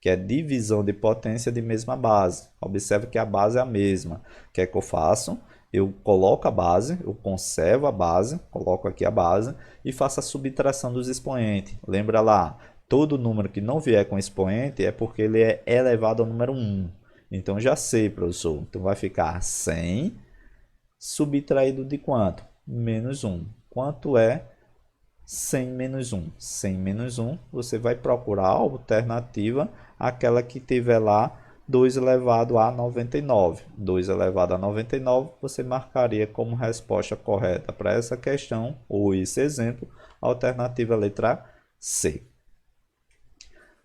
que é divisão de potência de mesma base. Observe que a base é a mesma. O que é que eu faço? Eu coloco a base, eu conservo a base, coloco aqui a base e faço a subtração dos expoentes. Lembra lá, todo número que não vier com expoente é porque ele é elevado ao número 1. Então já sei, professor. Então vai ficar 100 subtraído de quanto? Menos 1. Quanto é 100 menos 1? 100 menos 1, você vai procurar a alternativa, aquela que tiver lá 2 elevado a 99. 2 elevado a 99, você marcaria como resposta correta para essa questão, ou esse exemplo, a alternativa letra C.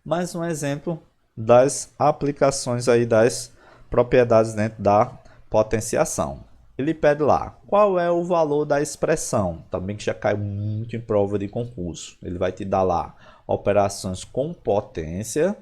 Mais um exemplo das aplicações aí das propriedades dentro da potenciação. Ele pede lá, qual é o valor da expressão? Também que já caiu muito em prova de concurso. Ele vai te dar lá operações com potência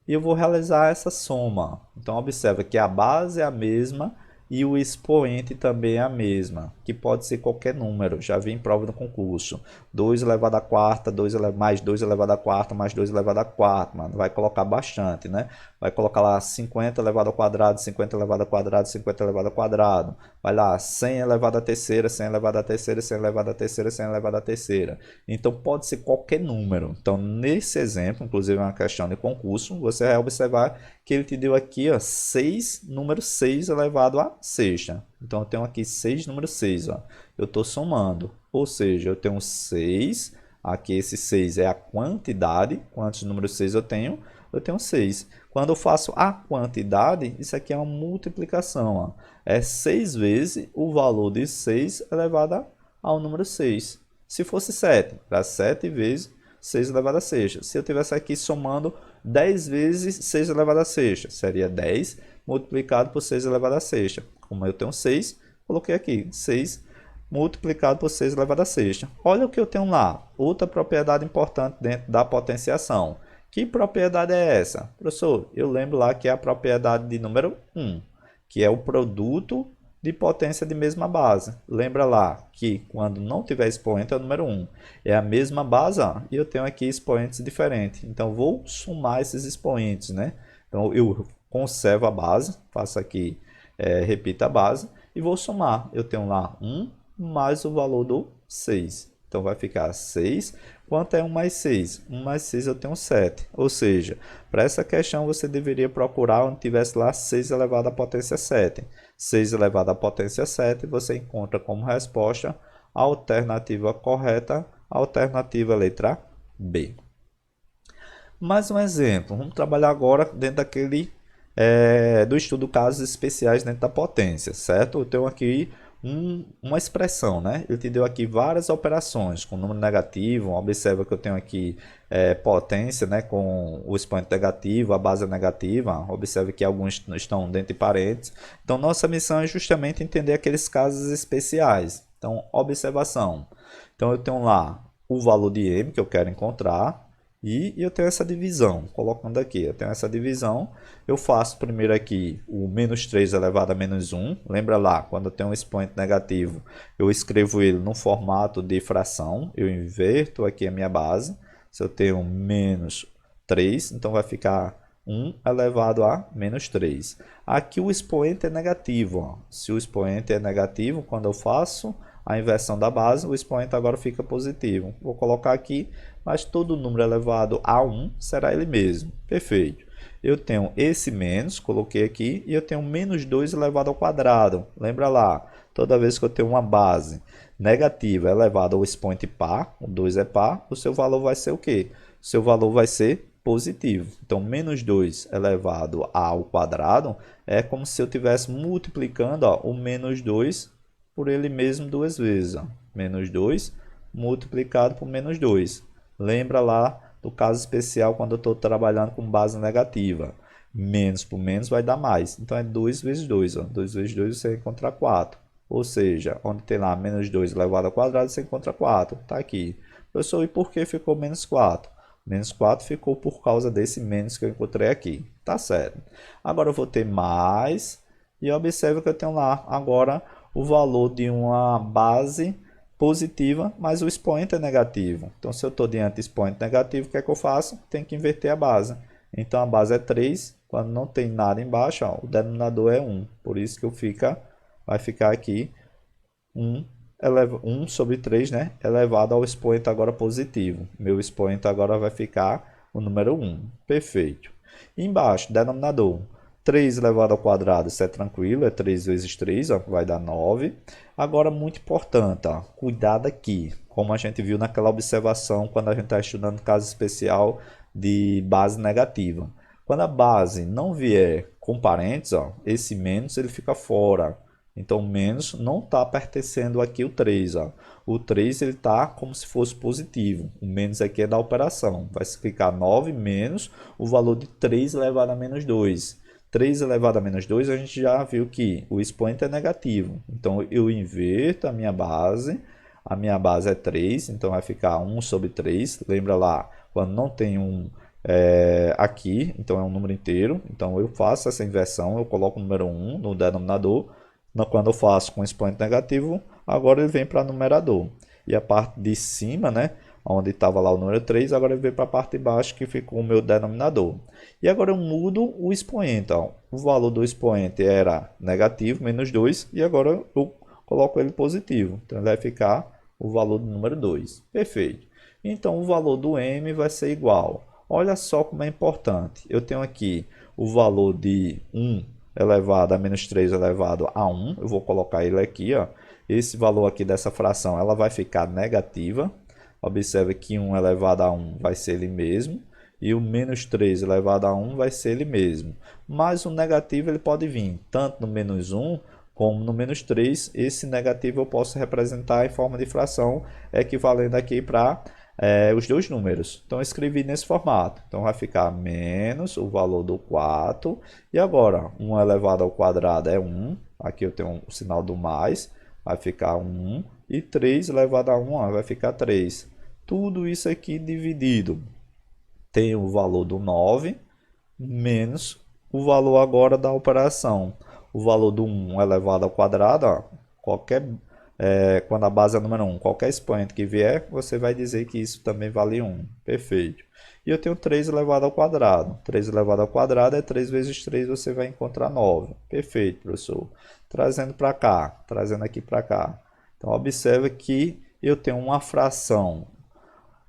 e eu vou realizar essa soma. Então, observa que a base é a mesma e o expoente também é a mesma, que pode ser qualquer número. Já vi em prova do concurso. 2 elevado a quarta, mais 2 elevado a quarta, mais 2 elevado a quarta. Mano, vai colocar bastante, né? Vai colocar lá 50 elevado ao quadrado, 50 elevado ao quadrado, 50 elevado ao quadrado. Vai lá 100 elevado à terceira, 100 elevado à terceira, 100 elevado à terceira, 100 elevado à terceira. Então, pode ser qualquer número. Então, nesse exemplo, inclusive é uma questão de concurso, você vai observar que ele te deu aqui, ó, 6, número 6 elevado à sexta. Então, eu tenho aqui 6, número 6. Ó. Eu estou somando. Ou seja, eu tenho 6. Aqui, esse 6 é a quantidade. Quantos números 6 eu tenho? Eu tenho 6. Quando eu faço a quantidade, isso aqui é uma multiplicação. Ó. É 6 vezes o valor de 6 elevado ao número 6. Se fosse 7, era 7 vezes 6 elevado a sexta. Se eu estivesse aqui somando 10 vezes 6 elevado a sexta, seria 10 multiplicado por 6 elevado a sexta. Como eu tenho 6, coloquei aqui 6 multiplicado por 6 elevado a sexta. Olha o que eu tenho lá. Outra propriedade importante dentro da potenciação. Que propriedade é essa? Professor, eu lembro lá que é a propriedade de número 1, que é o produto de potência de mesma base. Lembra lá que quando não tiver expoente é o número 1. É a mesma base, ó, e eu tenho aqui expoentes diferentes. Então, vou somar esses expoentes, né? Então, eu conservo a base, faço aqui, repito a base, e vou somar. Eu tenho lá 1 mais o valor do 6. Então vai ficar 6. Quanto é 1 mais 6? 1 mais 6 eu tenho 7. Ou seja, para essa questão você deveria procurar onde tivesse lá 6 elevado à potência 7. 6 elevado à potência 7 você encontra como resposta a alternativa correta, a alternativa letra B. Mais um exemplo, vamos trabalhar agora dentro do estudo casos especiais dentro da potência, certo? Eu tenho aqui uma expressão, né? Ele te deu aqui várias operações com número negativo. Observa que eu tenho aqui potência, né? Com o expoente negativo, a base negativa. Observe que alguns estão dentro de parênteses. Então, nossa missão é justamente entender aqueles casos especiais. Então, observação. Então, eu tenho lá o valor de M que eu quero encontrar. E eu tenho essa divisão, colocando aqui, eu tenho essa divisão, eu faço primeiro aqui o menos 3 elevado a menos 1, lembra lá, quando eu tenho um expoente negativo, eu escrevo ele no formato de fração, eu inverto aqui a minha base, se eu tenho menos 3, então vai ficar 1 elevado a menos 3. Aqui o expoente é negativo, ó. Se o expoente é negativo, quando eu faço a inversão da base, o expoente agora fica positivo. Vou colocar aqui, mas todo número elevado a 1 será ele mesmo. Perfeito. Eu tenho esse menos, coloquei aqui, e eu tenho menos 2 elevado ao quadrado. Lembra lá, toda vez que eu tenho uma base negativa elevada ao expoente par, o 2 é par, o seu valor vai ser o quê? O seu valor vai ser positivo. Então, menos 2 elevado ao quadrado é como se eu estivesse multiplicando o menos 2 por ele mesmo duas vezes. Ó. Menos 2 multiplicado por menos 2. Lembra lá do caso especial quando eu estou trabalhando com base negativa. Menos por menos vai dar mais. Então é 2 vezes 2. Ó. 2 vezes 2 você encontra 4. Ou seja, onde tem lá menos 2 elevado ao quadrado, você encontra 4. Está aqui. Professor, e por que ficou menos 4? Menos 4 ficou por causa desse menos que eu encontrei aqui. Tá certo. Agora eu vou ter mais. E observe que eu tenho lá agora o valor de uma base positiva, mas o expoente é negativo. Então, se eu estou diante de expoente negativo, o que é que eu faço? Tenho que inverter a base. Então, a base é 3. Quando não tem nada embaixo, ó, o denominador é 1. Por isso que vai ficar aqui 1 sobre 3, né, elevado ao expoente agora positivo. Meu expoente agora vai ficar o número 1. Perfeito. E embaixo, denominador. 3 elevado ao quadrado, isso é tranquilo, é 3 vezes 3, ó, vai dar 9. Agora, muito importante, ó, cuidado aqui, como a gente viu naquela observação quando a gente está estudando caso especial de base negativa. Quando a base não vier com parênteses, ó, esse menos ele fica fora. Então, o menos não está pertencendo aqui o 3. Ó. O 3 está como se fosse positivo. O menos aqui é da operação. Vai ficar 9 menos o valor de 3 elevado a menos 2. 3 elevado a menos 2, a gente já viu que o expoente é negativo. Então, eu inverto a minha base é 3, então vai ficar 1 sobre 3. Lembra lá, quando não tem aqui, então é um número inteiro. Então, eu faço essa inversão, eu coloco o número 1 no denominador. Quando eu faço com expoente negativo, agora ele vem para o numerador. E a parte de cima, né, onde estava lá o número 3, agora ele veio para a parte de baixo que ficou o meu denominador. E agora eu mudo o expoente. Ó. O valor do expoente era negativo, menos 2, e agora eu coloco ele positivo. Então ele vai ficar o valor do número 2. Perfeito. Então o valor do M vai ser igual. Olha só como é importante. Eu tenho aqui o valor de 1 elevado a menos 3 elevado a 1. Eu vou colocar ele aqui. Ó. Esse valor aqui dessa fração ela vai ficar negativa. Observe que 1 elevado a 1 vai ser ele mesmo. E o menos 3 elevado a 1 vai ser ele mesmo. Mas o negativo ele pode vir tanto no menos 1 como no menos 3. Esse negativo eu posso representar em forma de fração, equivalendo aqui para os dois números. Então eu escrevi nesse formato. Então vai ficar menos o valor do 4. E agora, 1 elevado ao quadrado é 1. Aqui eu tenho o sinal do mais. Vai ficar 1. E 3 elevado a 1 vai ficar 3. Tudo isso aqui dividido. Tem o valor do 9 menos o valor agora da operação. O valor do 1 elevado ao quadrado, ó, quando a base é número 1, qualquer expoente que vier, você vai dizer que isso também vale 1. Perfeito. E eu tenho 3 elevado ao quadrado. 3 elevado ao quadrado é 3 vezes 3, você vai encontrar 9. Perfeito, professor. Trazendo para cá, trazendo aqui para cá. Então, observe que eu tenho uma fração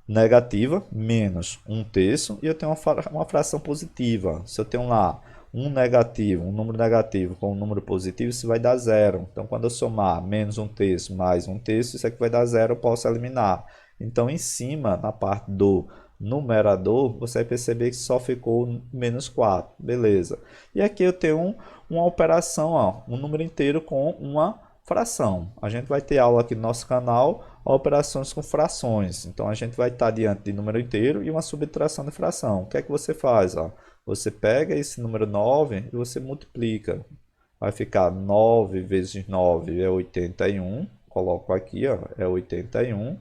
negativa, menos 1/3, e eu tenho uma fração positiva. Se eu tenho lá um número negativo com um número positivo, isso vai dar zero. Então, quando eu somar menos 1/3 mais 1/3, isso aqui vai dar zero, eu posso eliminar. Então, em cima, na parte do numerador, você vai perceber que só ficou menos 4. Beleza. E aqui eu tenho uma operação, ó, um número inteiro com uma fração. A gente vai ter aula aqui no nosso canal, operações com frações. Então, a gente vai estar diante de número inteiro e uma subtração de fração. O que é que você faz? Ó? Você pega esse número 9 e você multiplica. Vai ficar 9 vezes 9 é 81. Coloco aqui, ó, é 81.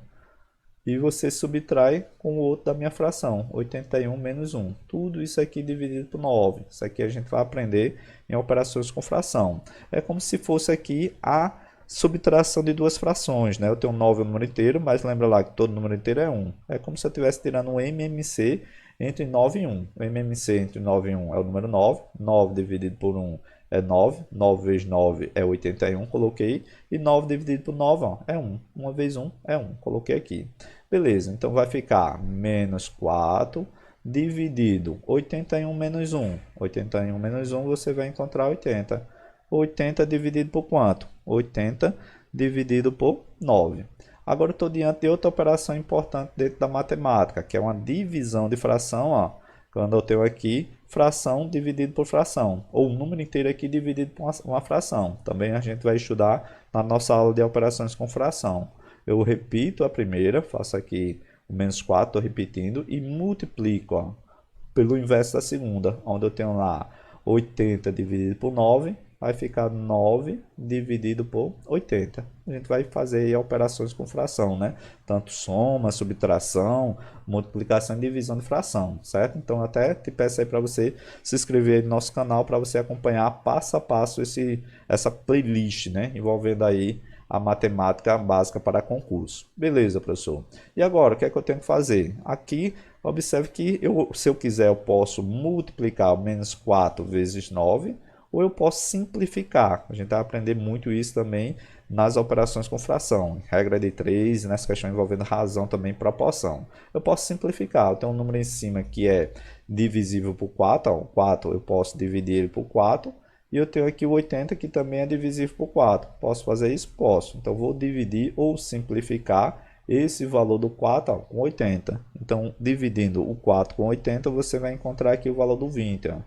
E você subtrai com o outro da minha fração, 81 menos 1. Tudo isso aqui dividido por 9. Isso aqui a gente vai aprender em operações com fração. É como se fosse aqui a subtração de duas frações, né? Eu tenho 9 é um número inteiro, mas lembra lá que todo número inteiro é 1. É como se eu estivesse tirando um MMC entre 9 e 1. O MMC entre 9 e 1 é o número 9. 9 dividido por 1 é 9. 9 vezes 9 é 81, coloquei. E 9 dividido por 9 ó, é 1. 1 vezes 1 é 1, coloquei aqui. Beleza, então vai ficar menos 4 dividido 81 menos 1. 81 menos 1 você vai encontrar 80. 80 dividido por quanto? 80 dividido por 9. Agora eu estou diante de outra operação importante dentro da matemática, que é uma divisão de fração, ó. Quando eu tenho aqui fração dividido por fração, ou um número inteiro aqui dividido por uma fração. Também a gente vai estudar na nossa aula de operações com fração. Eu repito a primeira, faço aqui o menos 4, estou repetindo, e multiplico ó, pelo inverso da segunda, onde eu tenho lá 80 dividido por 9, vai ficar 9 dividido por 80. A gente vai fazer aí operações com fração, né? Tanto soma, subtração, multiplicação e divisão de fração, certo? Então, até te peço aí para você se inscrever aí no nosso canal para você acompanhar passo a passo essa playlist, né? Envolvendo aí a matemática básica para concurso. Beleza, professor. E agora, o que é que eu tenho que fazer? Aqui, observe que se eu quiser, eu posso multiplicar o menos 4 vezes 9, ou eu posso simplificar. A gente vai aprender muito isso também nas operações com fração. Regra de 3, nessa questão envolvendo razão também e proporção. Eu posso simplificar. Eu tenho um número em cima que é divisível por 4. Ó, 4 eu posso dividir ele por 4. E eu tenho aqui o 80 que também é divisível por 4. Posso fazer isso? Posso. Então, vou dividir ou simplificar esse valor do 4 ó, com 80. Então, dividindo o 4 com 80, você vai encontrar aqui o valor do 20. Ó.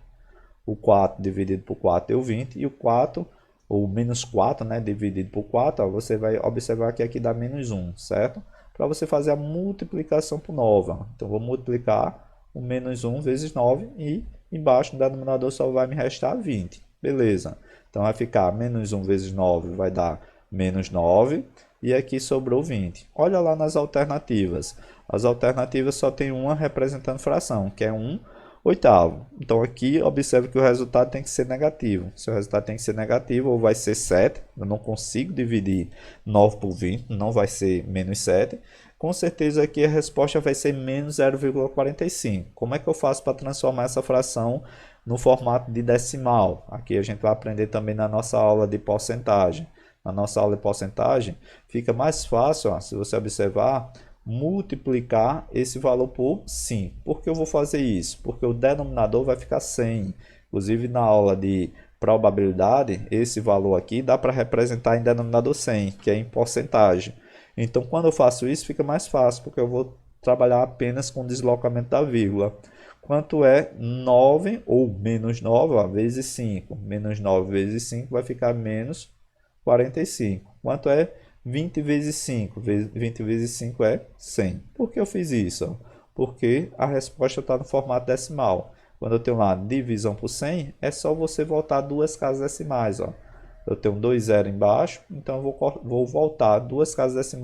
O 4 dividido por 4 deu 20. E o 4, ou menos 4, né, dividido por 4, ó, você vai observar que aqui dá menos 1, certo? Para você fazer a multiplicação por 9. Ó. Então, vou multiplicar o menos 1 vezes 9 e embaixo do denominador só vai me restar 20. Beleza. Então, vai ficar menos 1 vezes 9 vai dar menos 9. E aqui sobrou 20. Olha lá nas alternativas. As alternativas só tem uma representando fração, que é 1/8. Então, aqui, observe que o resultado tem que ser negativo. Se o resultado tem que ser negativo, ou vai ser 7. Eu não consigo dividir 9 por 20, não vai ser menos 7. Com certeza aqui a resposta vai ser menos 0,45. Como é que eu faço para transformar essa fração no formato de decimal? Aqui a gente vai aprender também na nossa aula de porcentagem. Na nossa aula de porcentagem, fica mais fácil, ó, se você observar, multiplicar esse valor por 5. Por que eu vou fazer isso? Porque o denominador vai ficar 100. Inclusive, na aula de probabilidade, esse valor aqui dá para representar em denominador 100, que é em porcentagem. Então, quando eu faço isso, fica mais fácil, porque eu vou trabalhar apenas com o deslocamento da vírgula. Quanto é 9 ou menos 9 ó, vezes 5? Menos 9 vezes 5 vai ficar menos 45. Quanto é 20 vezes 5? 20 vezes 5 é 100. Por que eu fiz isso? Porque a resposta está no formato decimal. Quando eu tenho lá divisão por 100, é só você voltar duas casas decimais. Ó. Eu tenho 2 zero embaixo, então eu vou voltar duas casas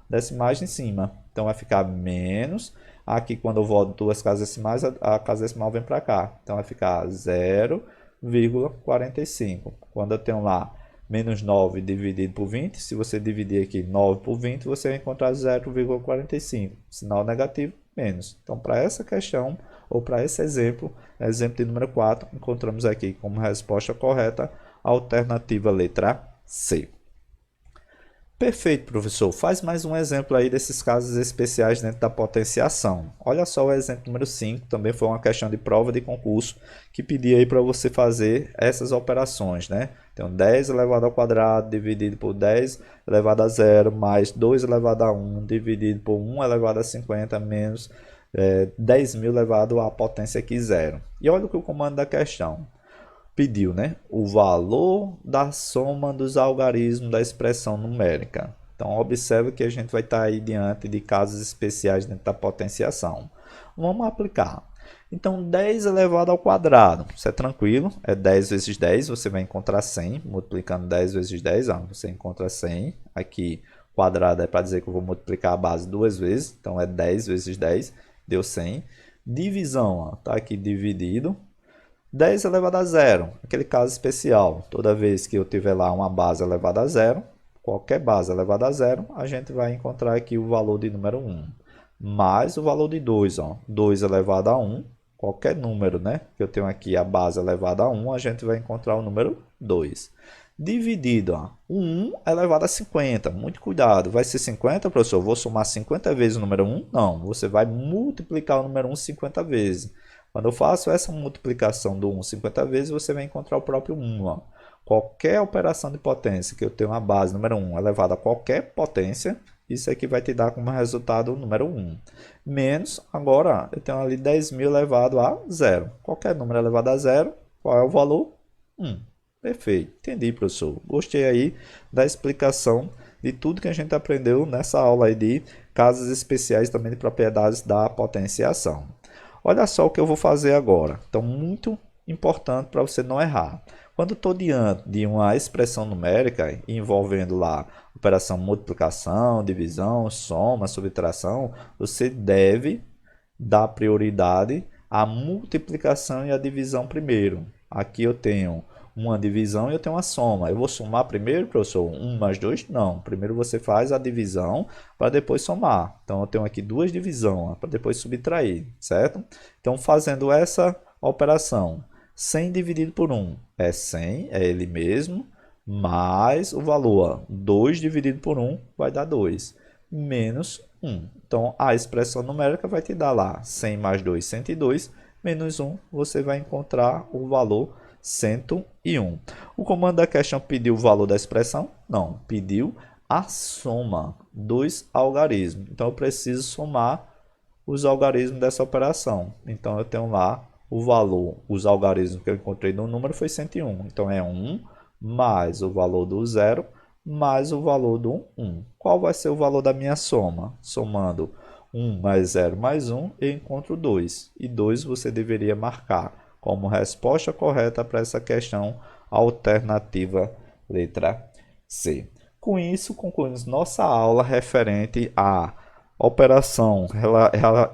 decimais em cima. Então vai ficar menos. Aqui, quando eu volto duas casas decimais, a casa decimal vem para cá. Então vai ficar 0,45. Quando eu tenho lá menos 9 dividido por 20, se você dividir aqui 9 por 20, você vai encontrar 0,45. Sinal negativo, menos. Então, para essa questão, ou para esse exemplo, exemplo de número 4, encontramos aqui como resposta correta a alternativa letra C. Perfeito, professor. Faz mais um exemplo aí desses casos especiais dentro da potenciação. Olha só o exemplo número 5, também foi uma questão de prova de concurso que pedia aí para você fazer essas operações, né? Então, 10 elevado ao quadrado dividido por 10 elevado a zero mais 2 elevado a 1 dividido por 1 elevado a 50 menos 10.000 elevado à potência aqui zero. E olha o que o comando da questão pediu, né? O valor da soma dos algarismos da expressão numérica. Então, observe que a gente vai estar aí diante de casos especiais dentro da potenciação. Vamos aplicar. Então, 10 elevado ao quadrado, isso é tranquilo, é 10 vezes 10, você vai encontrar 100, multiplicando 10 vezes 10, você encontra 100. Aqui, quadrado é para dizer que eu vou multiplicar a base duas vezes, então é 10 vezes 10, deu 100. Divisão, está aqui dividido. 10 elevado a zero, aquele caso especial, toda vez que eu tiver lá uma base elevada a zero, qualquer base elevada a zero, a gente vai encontrar aqui o valor de número 1, mais o valor de 2, 2 elevado a 1, qualquer número, né, que eu tenho aqui a base elevada a 1, a gente vai encontrar o número 2. Dividido, o 1 elevado a 50, muito cuidado, vai ser 50, professor? Vou somar 50 vezes o número 1? Não, você vai multiplicar o número 1 50 vezes. Quando eu faço essa multiplicação do 1 50 vezes, você vai encontrar o próprio 1. Qualquer operação de potência que eu tenho uma base número 1 elevada a qualquer potência, isso aqui vai te dar como resultado o número 1. Menos, agora, eu tenho ali 10.000 elevado a zero. Qualquer número elevado a zero, qual é o valor? 1. Perfeito. Entendi, professor. Gostei aí da explicação de tudo que a gente aprendeu nessa aula aí de casos especiais também de propriedades da potenciação. Olha só o que eu vou fazer agora. Então, muito importante para você não errar. Quando estou diante de uma expressão numérica envolvendo lá operação multiplicação, divisão, soma, subtração, você deve dar prioridade à multiplicação e à divisão primeiro. Aqui eu tenho uma divisão e eu tenho uma soma. Eu vou somar primeiro, professor? 1 mais 2? Não. Primeiro você faz a divisão para depois somar. Então, eu tenho aqui duas divisões para depois subtrair, certo? Então, fazendo essa operação, 100 dividido por 1 é 100, é ele mesmo, mais o valor 2 dividido por 1 vai dar 2, menos 1. Então, a expressão numérica vai te dar lá 100 mais 2, 102, menos 1, você vai encontrar o valor 101. O comando da questão pediu o valor da expressão? Não, pediu a soma dos algarismos. Então, eu preciso somar os algarismos dessa operação. Então, eu tenho lá o valor, os algarismos que eu encontrei no número foi 101. Então, é 1 mais o valor do 0 mais o valor do 1. Qual vai ser o valor da minha soma? Somando 1 mais 0 mais 1, eu encontro 2. E 2 você deveria marcar como resposta correta para essa questão, alternativa letra C. Com isso, concluímos nossa aula referente à operação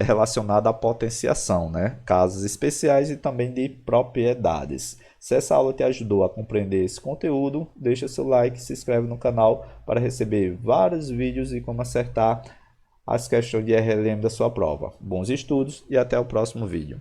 relacionada à potenciação, né? Casos especiais e também de propriedades. Se essa aula te ajudou a compreender esse conteúdo, deixa seu like e se inscreve no canal para receber vários vídeos e como acertar as questões de RLM da sua prova. Bons estudos e até o próximo vídeo.